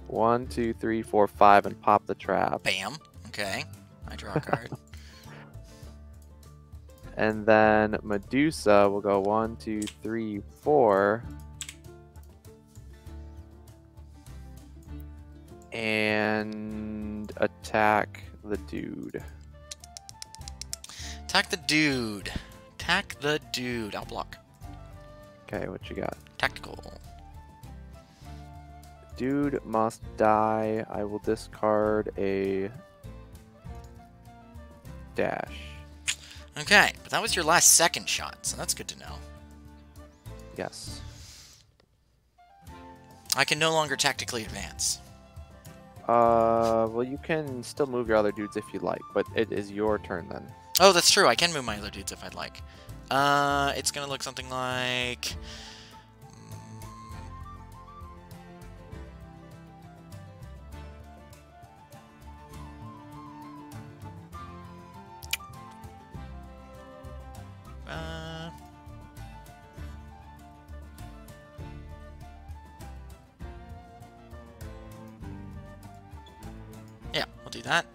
Speaker 2: 1, 2, 3, 4, 5, and pop the trap.
Speaker 1: Bam. Okay. I draw a card.
Speaker 2: And then Medusa will go 1, 2, 3, 4. And attack the dude.
Speaker 1: Attack the dude. Attack the dude. I'll block.
Speaker 2: Okay, what you got?
Speaker 1: Tactical.
Speaker 2: Dude must die. I will discard a dash.
Speaker 1: Okay, but that was your last second shot, so that's good to know.
Speaker 2: Yes.
Speaker 1: I can no longer tactically advance.
Speaker 2: Well, you can still move your other dudes if you like, but it is your turn then.
Speaker 1: Oh, that's true. I can move my other dudes if I'd like. It's gonna look something like... yeah, we'll do that.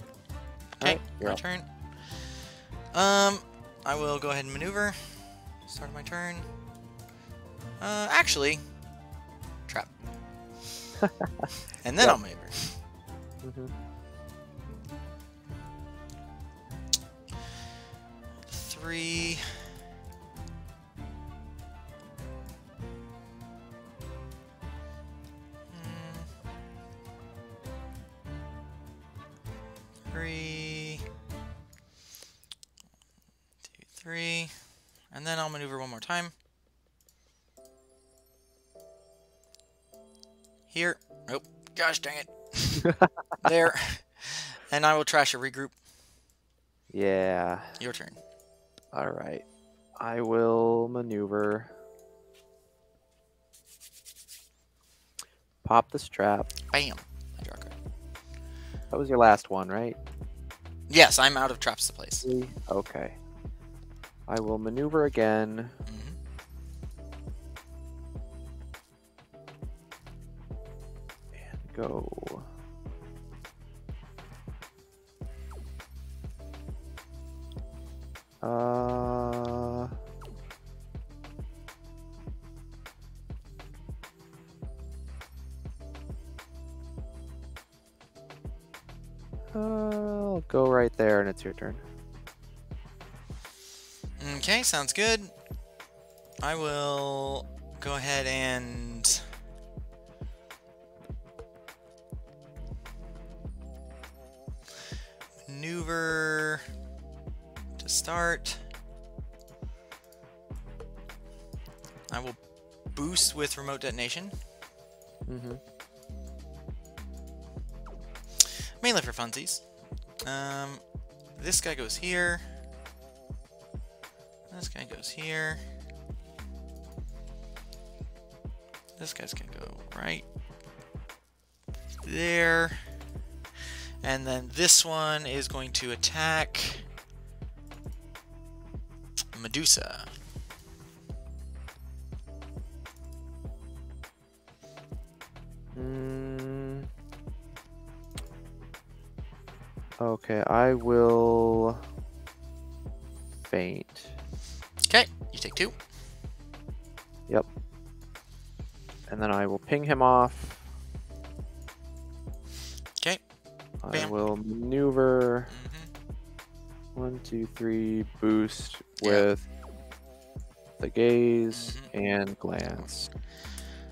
Speaker 1: Okay, my turn. I will go ahead and maneuver. Start of my turn. Actually, trap. And then I'll maneuver.
Speaker 2: Mm-hmm.
Speaker 1: 3. Three. 2, 3. And then I'll maneuver one more time. Here. Oh, gosh dang it. There. And I will trash a regroup.
Speaker 2: Yeah.
Speaker 1: Your turn.
Speaker 2: All right. I will maneuver. Pop this trap.
Speaker 1: Bam. I draw a card.
Speaker 2: That was your last one, right?
Speaker 1: Yes, I'm out of traps to place.
Speaker 2: Okay. I will maneuver again. And go. I'll go right there, and it's your turn.
Speaker 1: Okay, sounds good. I will go ahead and maneuver to start. I will boost with remote detonation.
Speaker 2: Mm-hmm.
Speaker 1: Mainly for funsies. This guy goes here. This guy goes here. This guy's gonna go right there. And then this one is going to attack Medusa.
Speaker 2: Okay, I will faint.
Speaker 1: Okay, you take 2.
Speaker 2: Yep. And then I will ping him off.
Speaker 1: Okay.
Speaker 2: I will maneuver. 1, 2, 3, boost with the gaze and glance.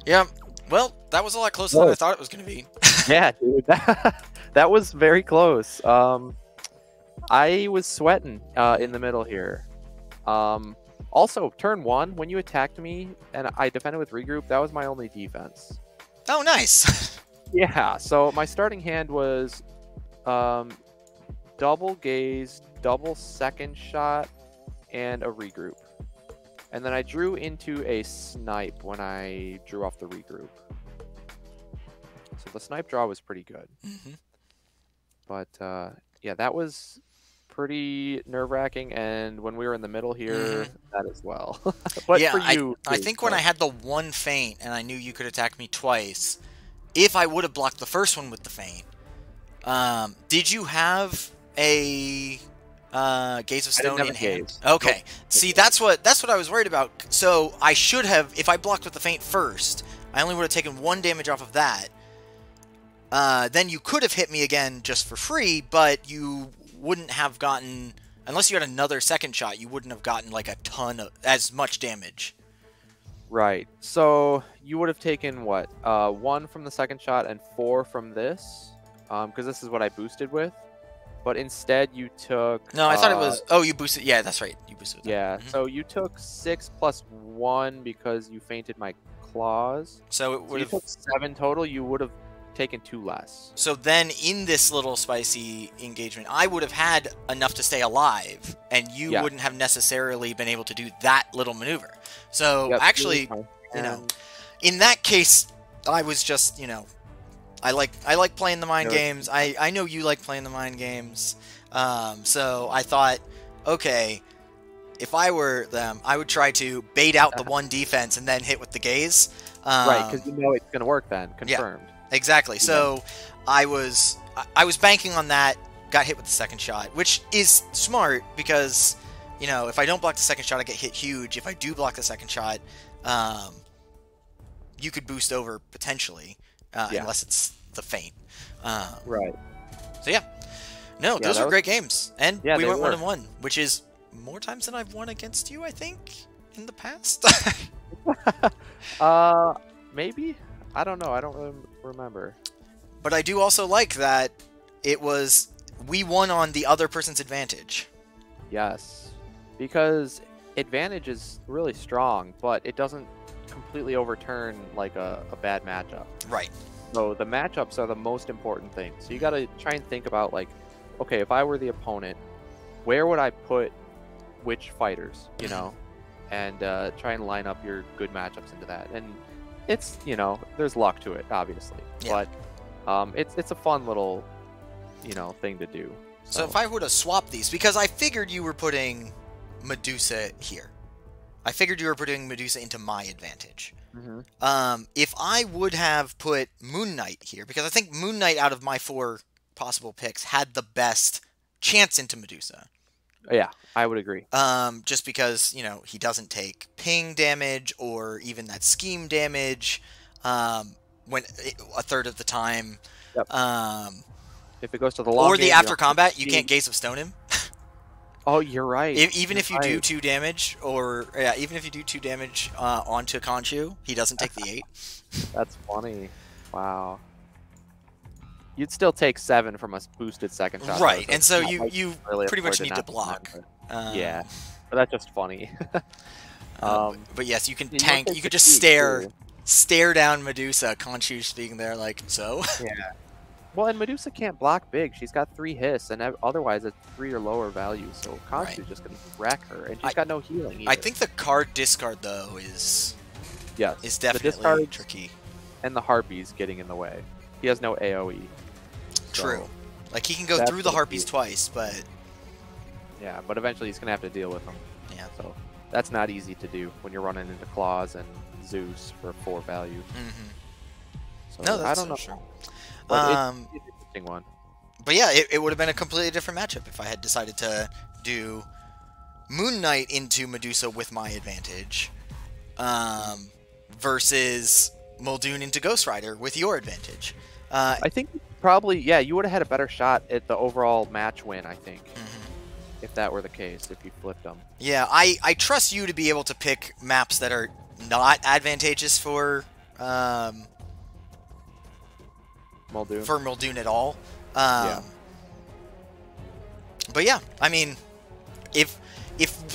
Speaker 1: Yeah. Well, that was a lot closer than I thought it was going to be.
Speaker 2: Yeah, dude. That was very close. I was sweating in the middle here. Also, turn 1, when you attacked me and I defended with regroup, that was my only defense.
Speaker 1: Oh, nice.
Speaker 2: Yeah, so my starting hand was double gaze, double second shot, and a regroup. And then I drew into a snipe when I drew off the regroup. So the snipe draw was pretty good. But yeah, that was pretty nerve-wracking, and when we were in the middle here, that as well. But
Speaker 1: yeah,
Speaker 2: for you,
Speaker 1: I think when I had the one feint and I knew you could attack me twice, if I would have blocked the first one with the feint, did you have a Gaze of Stone in hand? Okay, nope. See, that's what I was worried about. So I should have, if I blocked with the feint first, I only would have taken 1 damage off of that. then you could have hit me again just for free, but you wouldn't have gotten, unless you had another second shot, you wouldn't have gotten like a ton of as much damage.
Speaker 2: Right. So you would have taken what? 1 from the second shot and 4 from this, because this is what I boosted with. But instead, you took.
Speaker 1: No, I thought it was. Oh, you boosted. Yeah, that's right. You boosted.
Speaker 2: Yeah. So you took 6 plus 1 because you fainted my claws.
Speaker 1: So it would
Speaker 2: you
Speaker 1: have.
Speaker 2: took 7 total. You would have taken 2 less.
Speaker 1: So then, in this little spicy engagement, I would have had enough to stay alive, and you wouldn't have necessarily been able to do that little maneuver. So actually, you know, in that case, I was just, you know, I like playing the mind games. I know you like playing the mind games. So I thought, okay, if I were them, I would try to bait out the one defense and then hit with the gaze.
Speaker 2: Right, because you know it's going to work then. Confirmed.
Speaker 1: Yeah, exactly. So I was banking on that. Got hit with the second shot, which is smart because, you know, if I don't block the second shot, I get hit huge. If I do block the second shot, you could boost over potentially. Unless it's the feint.
Speaker 2: Right.
Speaker 1: So yeah. No, those were great games. And we went 1-1, which is more times than I've won against you, I think, in the past.
Speaker 2: Maybe? I don't know. I don't remember.
Speaker 1: But I do also like that we won on the other person's advantage.
Speaker 2: Yes. Because advantage is really strong, but it doesn't completely overturn like a bad matchup.
Speaker 1: Right.
Speaker 2: So the matchups are the most important thing. So you got to try and think about like, okay, if I were the opponent, where would I put which fighters, you know, and try and line up your good matchups into that. And it's, you know, there's luck to it, obviously, but it's a fun little, you know, thing to do.
Speaker 1: So if I were to swap these, because I figured you were putting Medusa here. I figured you were putting Medusa into my advantage. If I would have put Moon Knight here, because I think Moon Knight out of my 4 possible picks had the best chance into Medusa.
Speaker 2: Yeah, I would agree.
Speaker 1: Just because, you know, he doesn't take ping damage or even that scheme damage when a third of the time.
Speaker 2: If it goes to the long
Speaker 1: or the
Speaker 2: game,
Speaker 1: after combat, you can't Gaze of Stone him.
Speaker 2: Oh, you're right.
Speaker 1: Even if you do 2 damage, or even if you do 2 damage onto Conchu, he doesn't take the 8.
Speaker 2: That's funny. Wow. You'd still take 7 from a boosted second shot.
Speaker 1: Right, and so you really pretty much need to block.
Speaker 2: Yeah, but that's just funny.
Speaker 1: But yes, you can tank. You could just stare down Medusa. Conchu speaking there, like so.
Speaker 2: Yeah. Well, and Medusa can't block big. She's got 3 hiss, and otherwise it's 3 or lower value. So Conchu's just gonna wreck her, and she's got no healing either.
Speaker 1: I think the card discard though is definitely tricky.
Speaker 2: And the Harpies getting in the way. He has no AOE.
Speaker 1: True. So like he can go through the Harpies twice, but
Speaker 2: yeah, but eventually he's gonna have to deal with them.
Speaker 1: Yeah.
Speaker 2: So that's not easy to do when you're running into Claws and Zeus for 4 value. So
Speaker 1: no, that's
Speaker 2: I don't know.
Speaker 1: Sure.
Speaker 2: But it's an interesting one.
Speaker 1: But yeah, it would have been a completely different matchup if I had decided to do Moon Knight into Medusa with my advantage, versus Muldoon into Ghost Rider with your advantage.
Speaker 2: I think probably, you would have had a better shot at the overall match win, I think, if that were the case, if you flipped them.
Speaker 1: Yeah, I trust you to be able to pick maps that are not advantageous for Muldoon at all. But yeah, I mean, if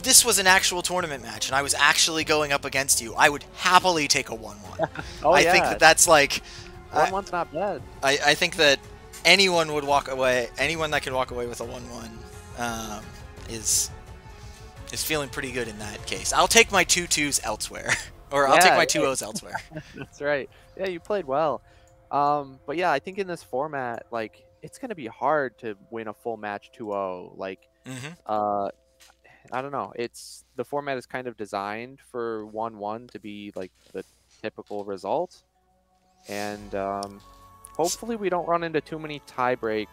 Speaker 1: this was an actual tournament match and I was actually going up against you, I would happily take a 1-1. I think that's like
Speaker 2: 1-1's not bad.
Speaker 1: I think that anyone that can walk away with a 1-1 is feeling pretty good in that case. I'll take my 2-2s elsewhere. Or I'll take my 2-0s elsewhere.
Speaker 2: That's right. Yeah, you played well. But yeah, I think in this format, like, it's going to be hard to win a full match 2-0. Like, I don't know. The format is kind of designed for 1-1 to be like the typical result. And hopefully we don't run into too many tiebreak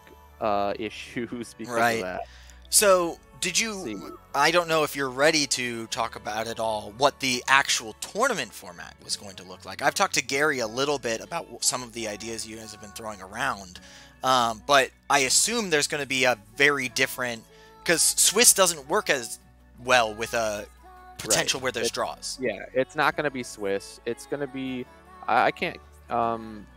Speaker 2: issues because of that.
Speaker 1: So Did
Speaker 2: see.
Speaker 1: you? I don't know if you're ready to talk about at all what the actual tournament format was going to look like. I've talked to Gary a little bit about some of the ideas you guys have been throwing around, but I assume there's going to be a very different because Swiss doesn't work as well with a
Speaker 2: Right.
Speaker 1: potential where there's draws.
Speaker 2: Yeah, it's not going to be Swiss. It's going to be. I can't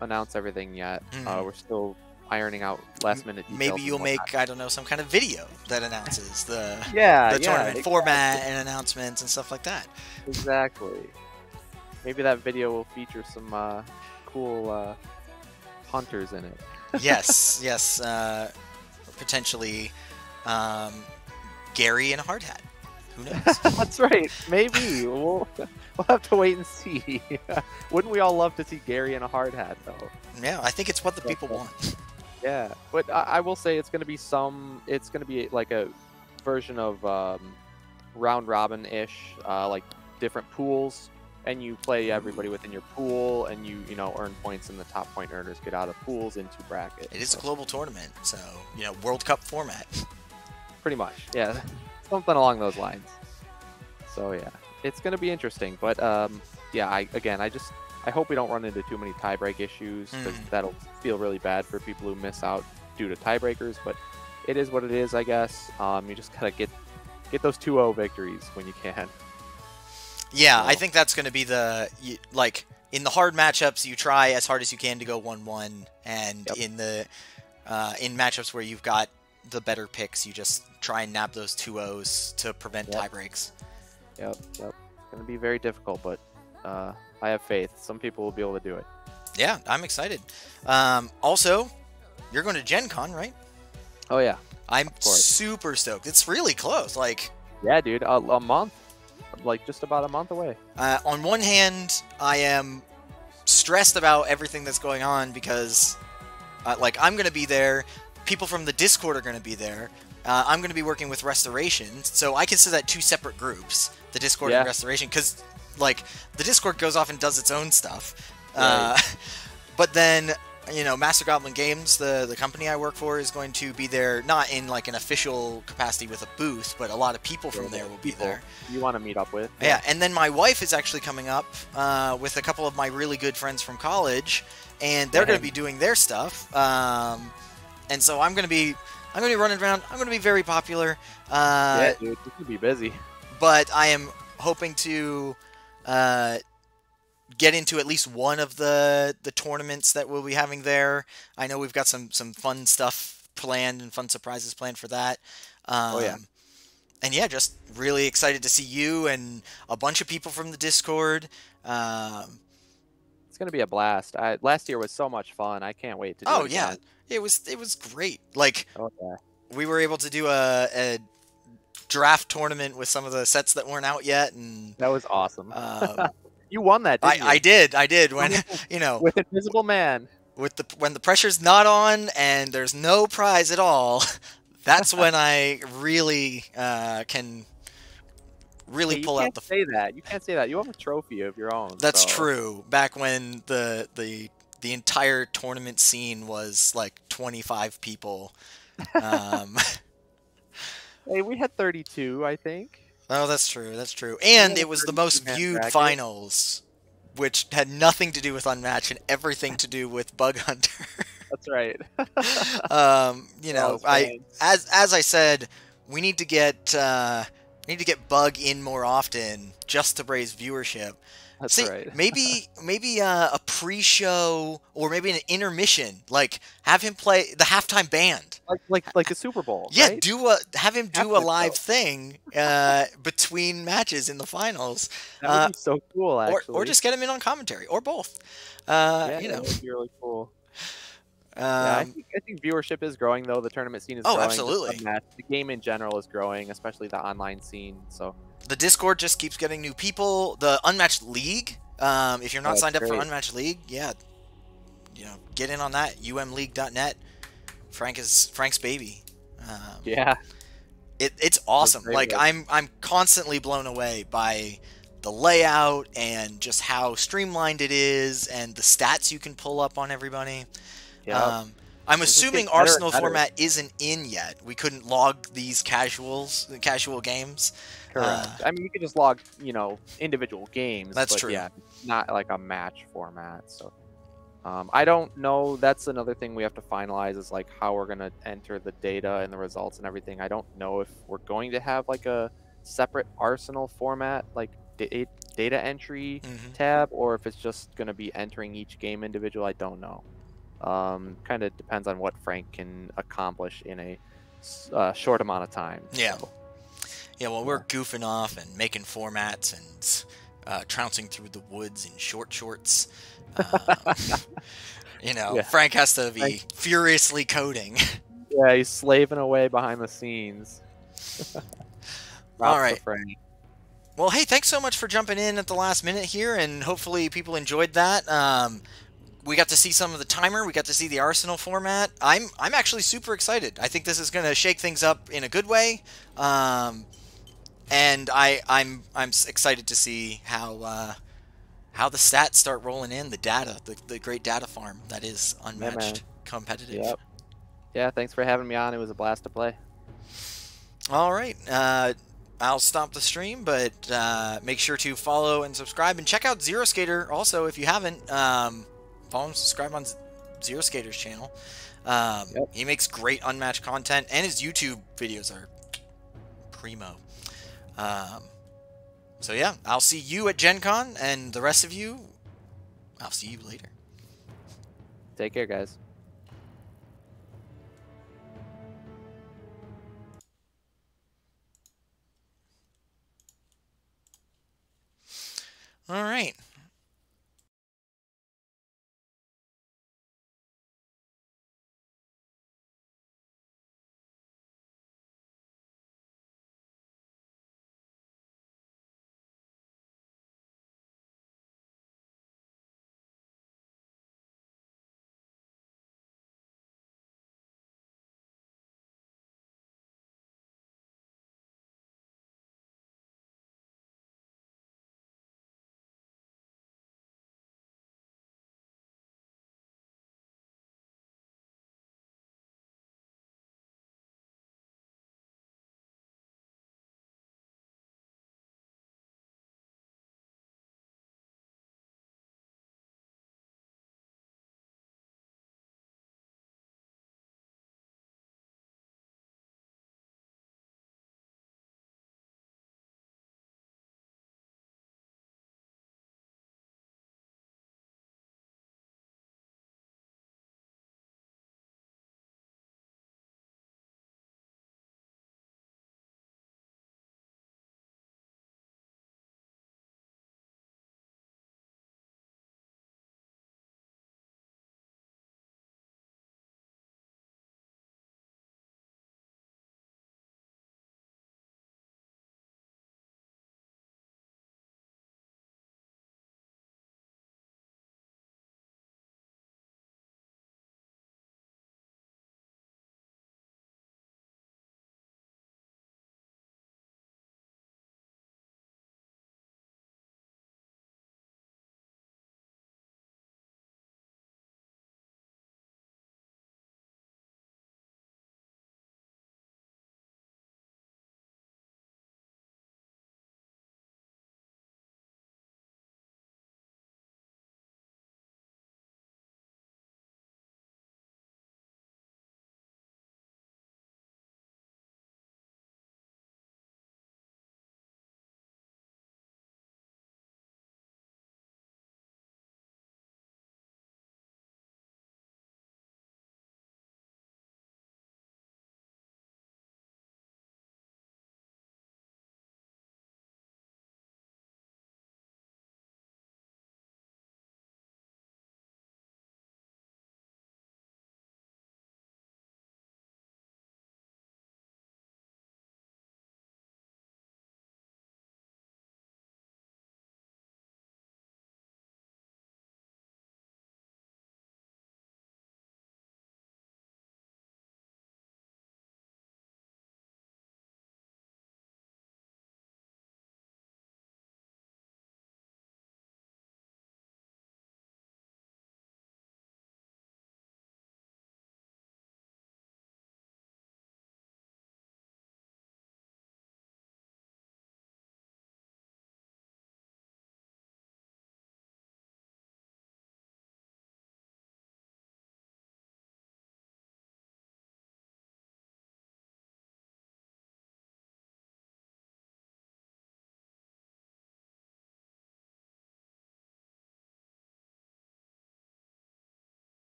Speaker 2: announce everything yet.
Speaker 1: Mhm.
Speaker 2: We're still ironing out last minute
Speaker 1: Maybe
Speaker 2: details and
Speaker 1: you'll
Speaker 2: whatnot.
Speaker 1: make, I don't know, some kind of video that announces
Speaker 2: Yeah,
Speaker 1: the
Speaker 2: yeah,
Speaker 1: tournament format
Speaker 2: exactly.
Speaker 1: and announcements and stuff like that.
Speaker 2: Exactly. Maybe that video will feature some cool hunters in it.
Speaker 1: Yes, yes, potentially um, Gary in a hard hat. Who knows?
Speaker 2: That's right. Maybe we'll have to wait and see. Wouldn't we all love to see Gary in a hard hat though?
Speaker 1: Yeah, I think it's what the
Speaker 2: But,
Speaker 1: people want.
Speaker 2: yeah, but I will say it's gonna be some. It's gonna be like a version of round robin ish, like different pools, and you play everybody within your pool, and you know earn points, and the top point earners get out of pools into brackets.
Speaker 1: It is a
Speaker 2: So
Speaker 1: global tournament, so World Cup format.
Speaker 2: pretty much, yeah, something along those lines. So yeah, it's gonna be interesting, but yeah, I hope we don't run into too many tiebreak issues because
Speaker 1: Mhm.
Speaker 2: that'll feel really bad for people who miss out due to tiebreakers. But it is what it is, I guess. You just gotta get those 2-0 victories when you can.
Speaker 1: Yeah, I
Speaker 2: So
Speaker 1: think that's going to be like in the hard matchups, you try as hard as you can to go 1-1, and
Speaker 2: yep,
Speaker 1: in matchups where you've got the better picks, you just try and nab those 2-0s to prevent
Speaker 2: yep,
Speaker 1: tie breaks.
Speaker 2: yep. It's gonna be very difficult, but I have faith. Some people will be able to do it.
Speaker 1: Yeah, I'm excited. Also, you're going to Gen Con, right?
Speaker 2: Oh yeah,
Speaker 1: I'm
Speaker 2: of course.
Speaker 1: super stoked. It's really close. Like,
Speaker 2: Yeah, dude, a month, like just about a month away.
Speaker 1: on one hand, I am stressed about everything that's going on because, like, I'm going to be there. People from the Discord are going to be there. I'm going to be working with Restoration, so I consider that two separate groups, the Discord and
Speaker 2: Yeah,
Speaker 1: Restoration, because, like, the Discord goes off and does its own stuff.
Speaker 2: right.
Speaker 1: But then, Master Goblin Games, the company I work for, is going to be there, not in, like, an official capacity with a booth, but a lot of people
Speaker 2: Yeah,
Speaker 1: from there
Speaker 2: the
Speaker 1: will be
Speaker 2: people
Speaker 1: there.
Speaker 2: you want to meet up with.
Speaker 1: Yeah, and then my wife is actually coming up with a couple of my really good friends from college, and they're going to
Speaker 2: Dang.
Speaker 1: be doing their stuff. And so I'm gonna be running around. I'm gonna be very popular.
Speaker 2: Yeah, dude, this could be busy.
Speaker 1: But I am hoping to uh, get into at least one of the tournaments that we'll be having there. I know we've got some fun stuff planned and fun surprises planned for that.
Speaker 2: Oh yeah,
Speaker 1: Um, and yeah, just really excited to see you and a bunch of people from the Discord. Um,
Speaker 2: it's gonna be a blast. Last year was so much fun. I can't wait to do
Speaker 1: oh
Speaker 2: it
Speaker 1: yeah,
Speaker 2: again.
Speaker 1: it was great. Like
Speaker 2: Oh yeah,
Speaker 1: we were able to do a draft tournament with some of the sets that weren't out yet, and
Speaker 2: that was awesome.
Speaker 1: um,
Speaker 2: You won that,
Speaker 1: I
Speaker 2: didn't
Speaker 1: I
Speaker 2: you?
Speaker 1: did I did when you know
Speaker 2: With Invisible Man.
Speaker 1: with the when the pressure's not on and there's no prize at all, that's when I really can really
Speaker 2: Hey, you
Speaker 1: pull out
Speaker 2: can't
Speaker 1: the.
Speaker 2: say that. You can't say that. You have a trophy of your own,
Speaker 1: That's
Speaker 2: so
Speaker 1: true. Back when the entire tournament scene was like 25 people. Um,
Speaker 2: hey, we had 32, I think.
Speaker 1: oh, that's true. That's true.
Speaker 2: We
Speaker 1: And
Speaker 2: had a
Speaker 1: it was the most
Speaker 2: 32-man
Speaker 1: viewed
Speaker 2: bracket.
Speaker 1: finals, which had nothing to do with Unmatched and everything to do with Bug Hunter.
Speaker 2: That's right. Those
Speaker 1: I
Speaker 2: fans.
Speaker 1: as I said, we need to get Bug in more often just to raise viewership.
Speaker 2: That's
Speaker 1: See,
Speaker 2: right.
Speaker 1: maybe a pre-show or maybe an intermission, like have him play the halftime band.
Speaker 2: Like a Super Bowl,
Speaker 1: Yeah,
Speaker 2: right?
Speaker 1: have him do a
Speaker 2: Halftime
Speaker 1: live
Speaker 2: show.
Speaker 1: thing between matches in the finals,
Speaker 2: That would be so cool,
Speaker 1: or
Speaker 2: actually.
Speaker 1: just get him in on commentary, or both.
Speaker 2: Yeah,
Speaker 1: You know,
Speaker 2: that would be really cool. Yeah,
Speaker 1: um,
Speaker 2: I think viewership is growing though. The tournament scene is
Speaker 1: oh,
Speaker 2: growing. Just
Speaker 1: absolutely.
Speaker 2: the game in general is growing, especially the online scene. So
Speaker 1: The Discord just keeps getting new people. The Unmatched League, if you're not
Speaker 2: that's
Speaker 1: signed up for
Speaker 2: great.
Speaker 1: Unmatched League, yeah, get in on that. umleague.net. Frank's baby. Um,
Speaker 2: Yeah,
Speaker 1: it's
Speaker 2: that's
Speaker 1: awesome.
Speaker 2: great
Speaker 1: Like
Speaker 2: work.
Speaker 1: I'm constantly blown away by the layout and just how streamlined it is and the stats you can pull up on everybody.
Speaker 2: Yep.
Speaker 1: Um, I'm
Speaker 2: They just
Speaker 1: assuming
Speaker 2: get better and
Speaker 1: Arsenal
Speaker 2: better.
Speaker 1: format isn't in yet. We couldn't log these casual games.
Speaker 2: Correct. I mean, you can just log, individual games,
Speaker 1: That's
Speaker 2: but
Speaker 1: true.
Speaker 2: yeah, not like a match format. So, I don't know. That's another thing we have to finalize is like how we're gonna enter the data and the results and everything. I don't know if we're going to have like a separate Arsenal format, like data entry
Speaker 1: Hmm.
Speaker 2: tab, or if it's just gonna be entering each game individual. I don't know. Kind of depends on what Frank can accomplish in a short amount of time.
Speaker 1: Yeah.
Speaker 2: So,
Speaker 1: Yeah, well, we're
Speaker 2: yeah.
Speaker 1: goofing off and making formats and trouncing through the woods in short shorts. Um,
Speaker 2: Yeah.
Speaker 1: Frank has to
Speaker 2: Frank,
Speaker 1: be furiously coding.
Speaker 2: yeah, he's slaving away behind the scenes.
Speaker 1: All
Speaker 2: Props to
Speaker 1: right.
Speaker 2: Frank.
Speaker 1: Well, hey, thanks so much for jumping in at the last minute here, and hopefully people enjoyed that. We got to see some of the timer. We got to see the Arsenal format. I'm actually super excited. I think this is going to shake things up in a good way. And I'm excited to see how the stats start rolling in, the data, the great data farm that is
Speaker 2: Yeah, man.
Speaker 1: unmatched competitive.
Speaker 2: Yep. Yeah, thanks for having me on. It was a blast to play.
Speaker 1: All right, I'll stop the stream, but make sure to follow and subscribe, and check out Zeroskater also if you haven't. Follow and subscribe on Zeroskater's channel.
Speaker 2: Yep.
Speaker 1: He makes great unmatched content, and his YouTube videos are primo. Um, so yeah, I'll see you at Gen Con, and the rest of you, I'll see you later.
Speaker 2: Take care, guys.
Speaker 1: All right.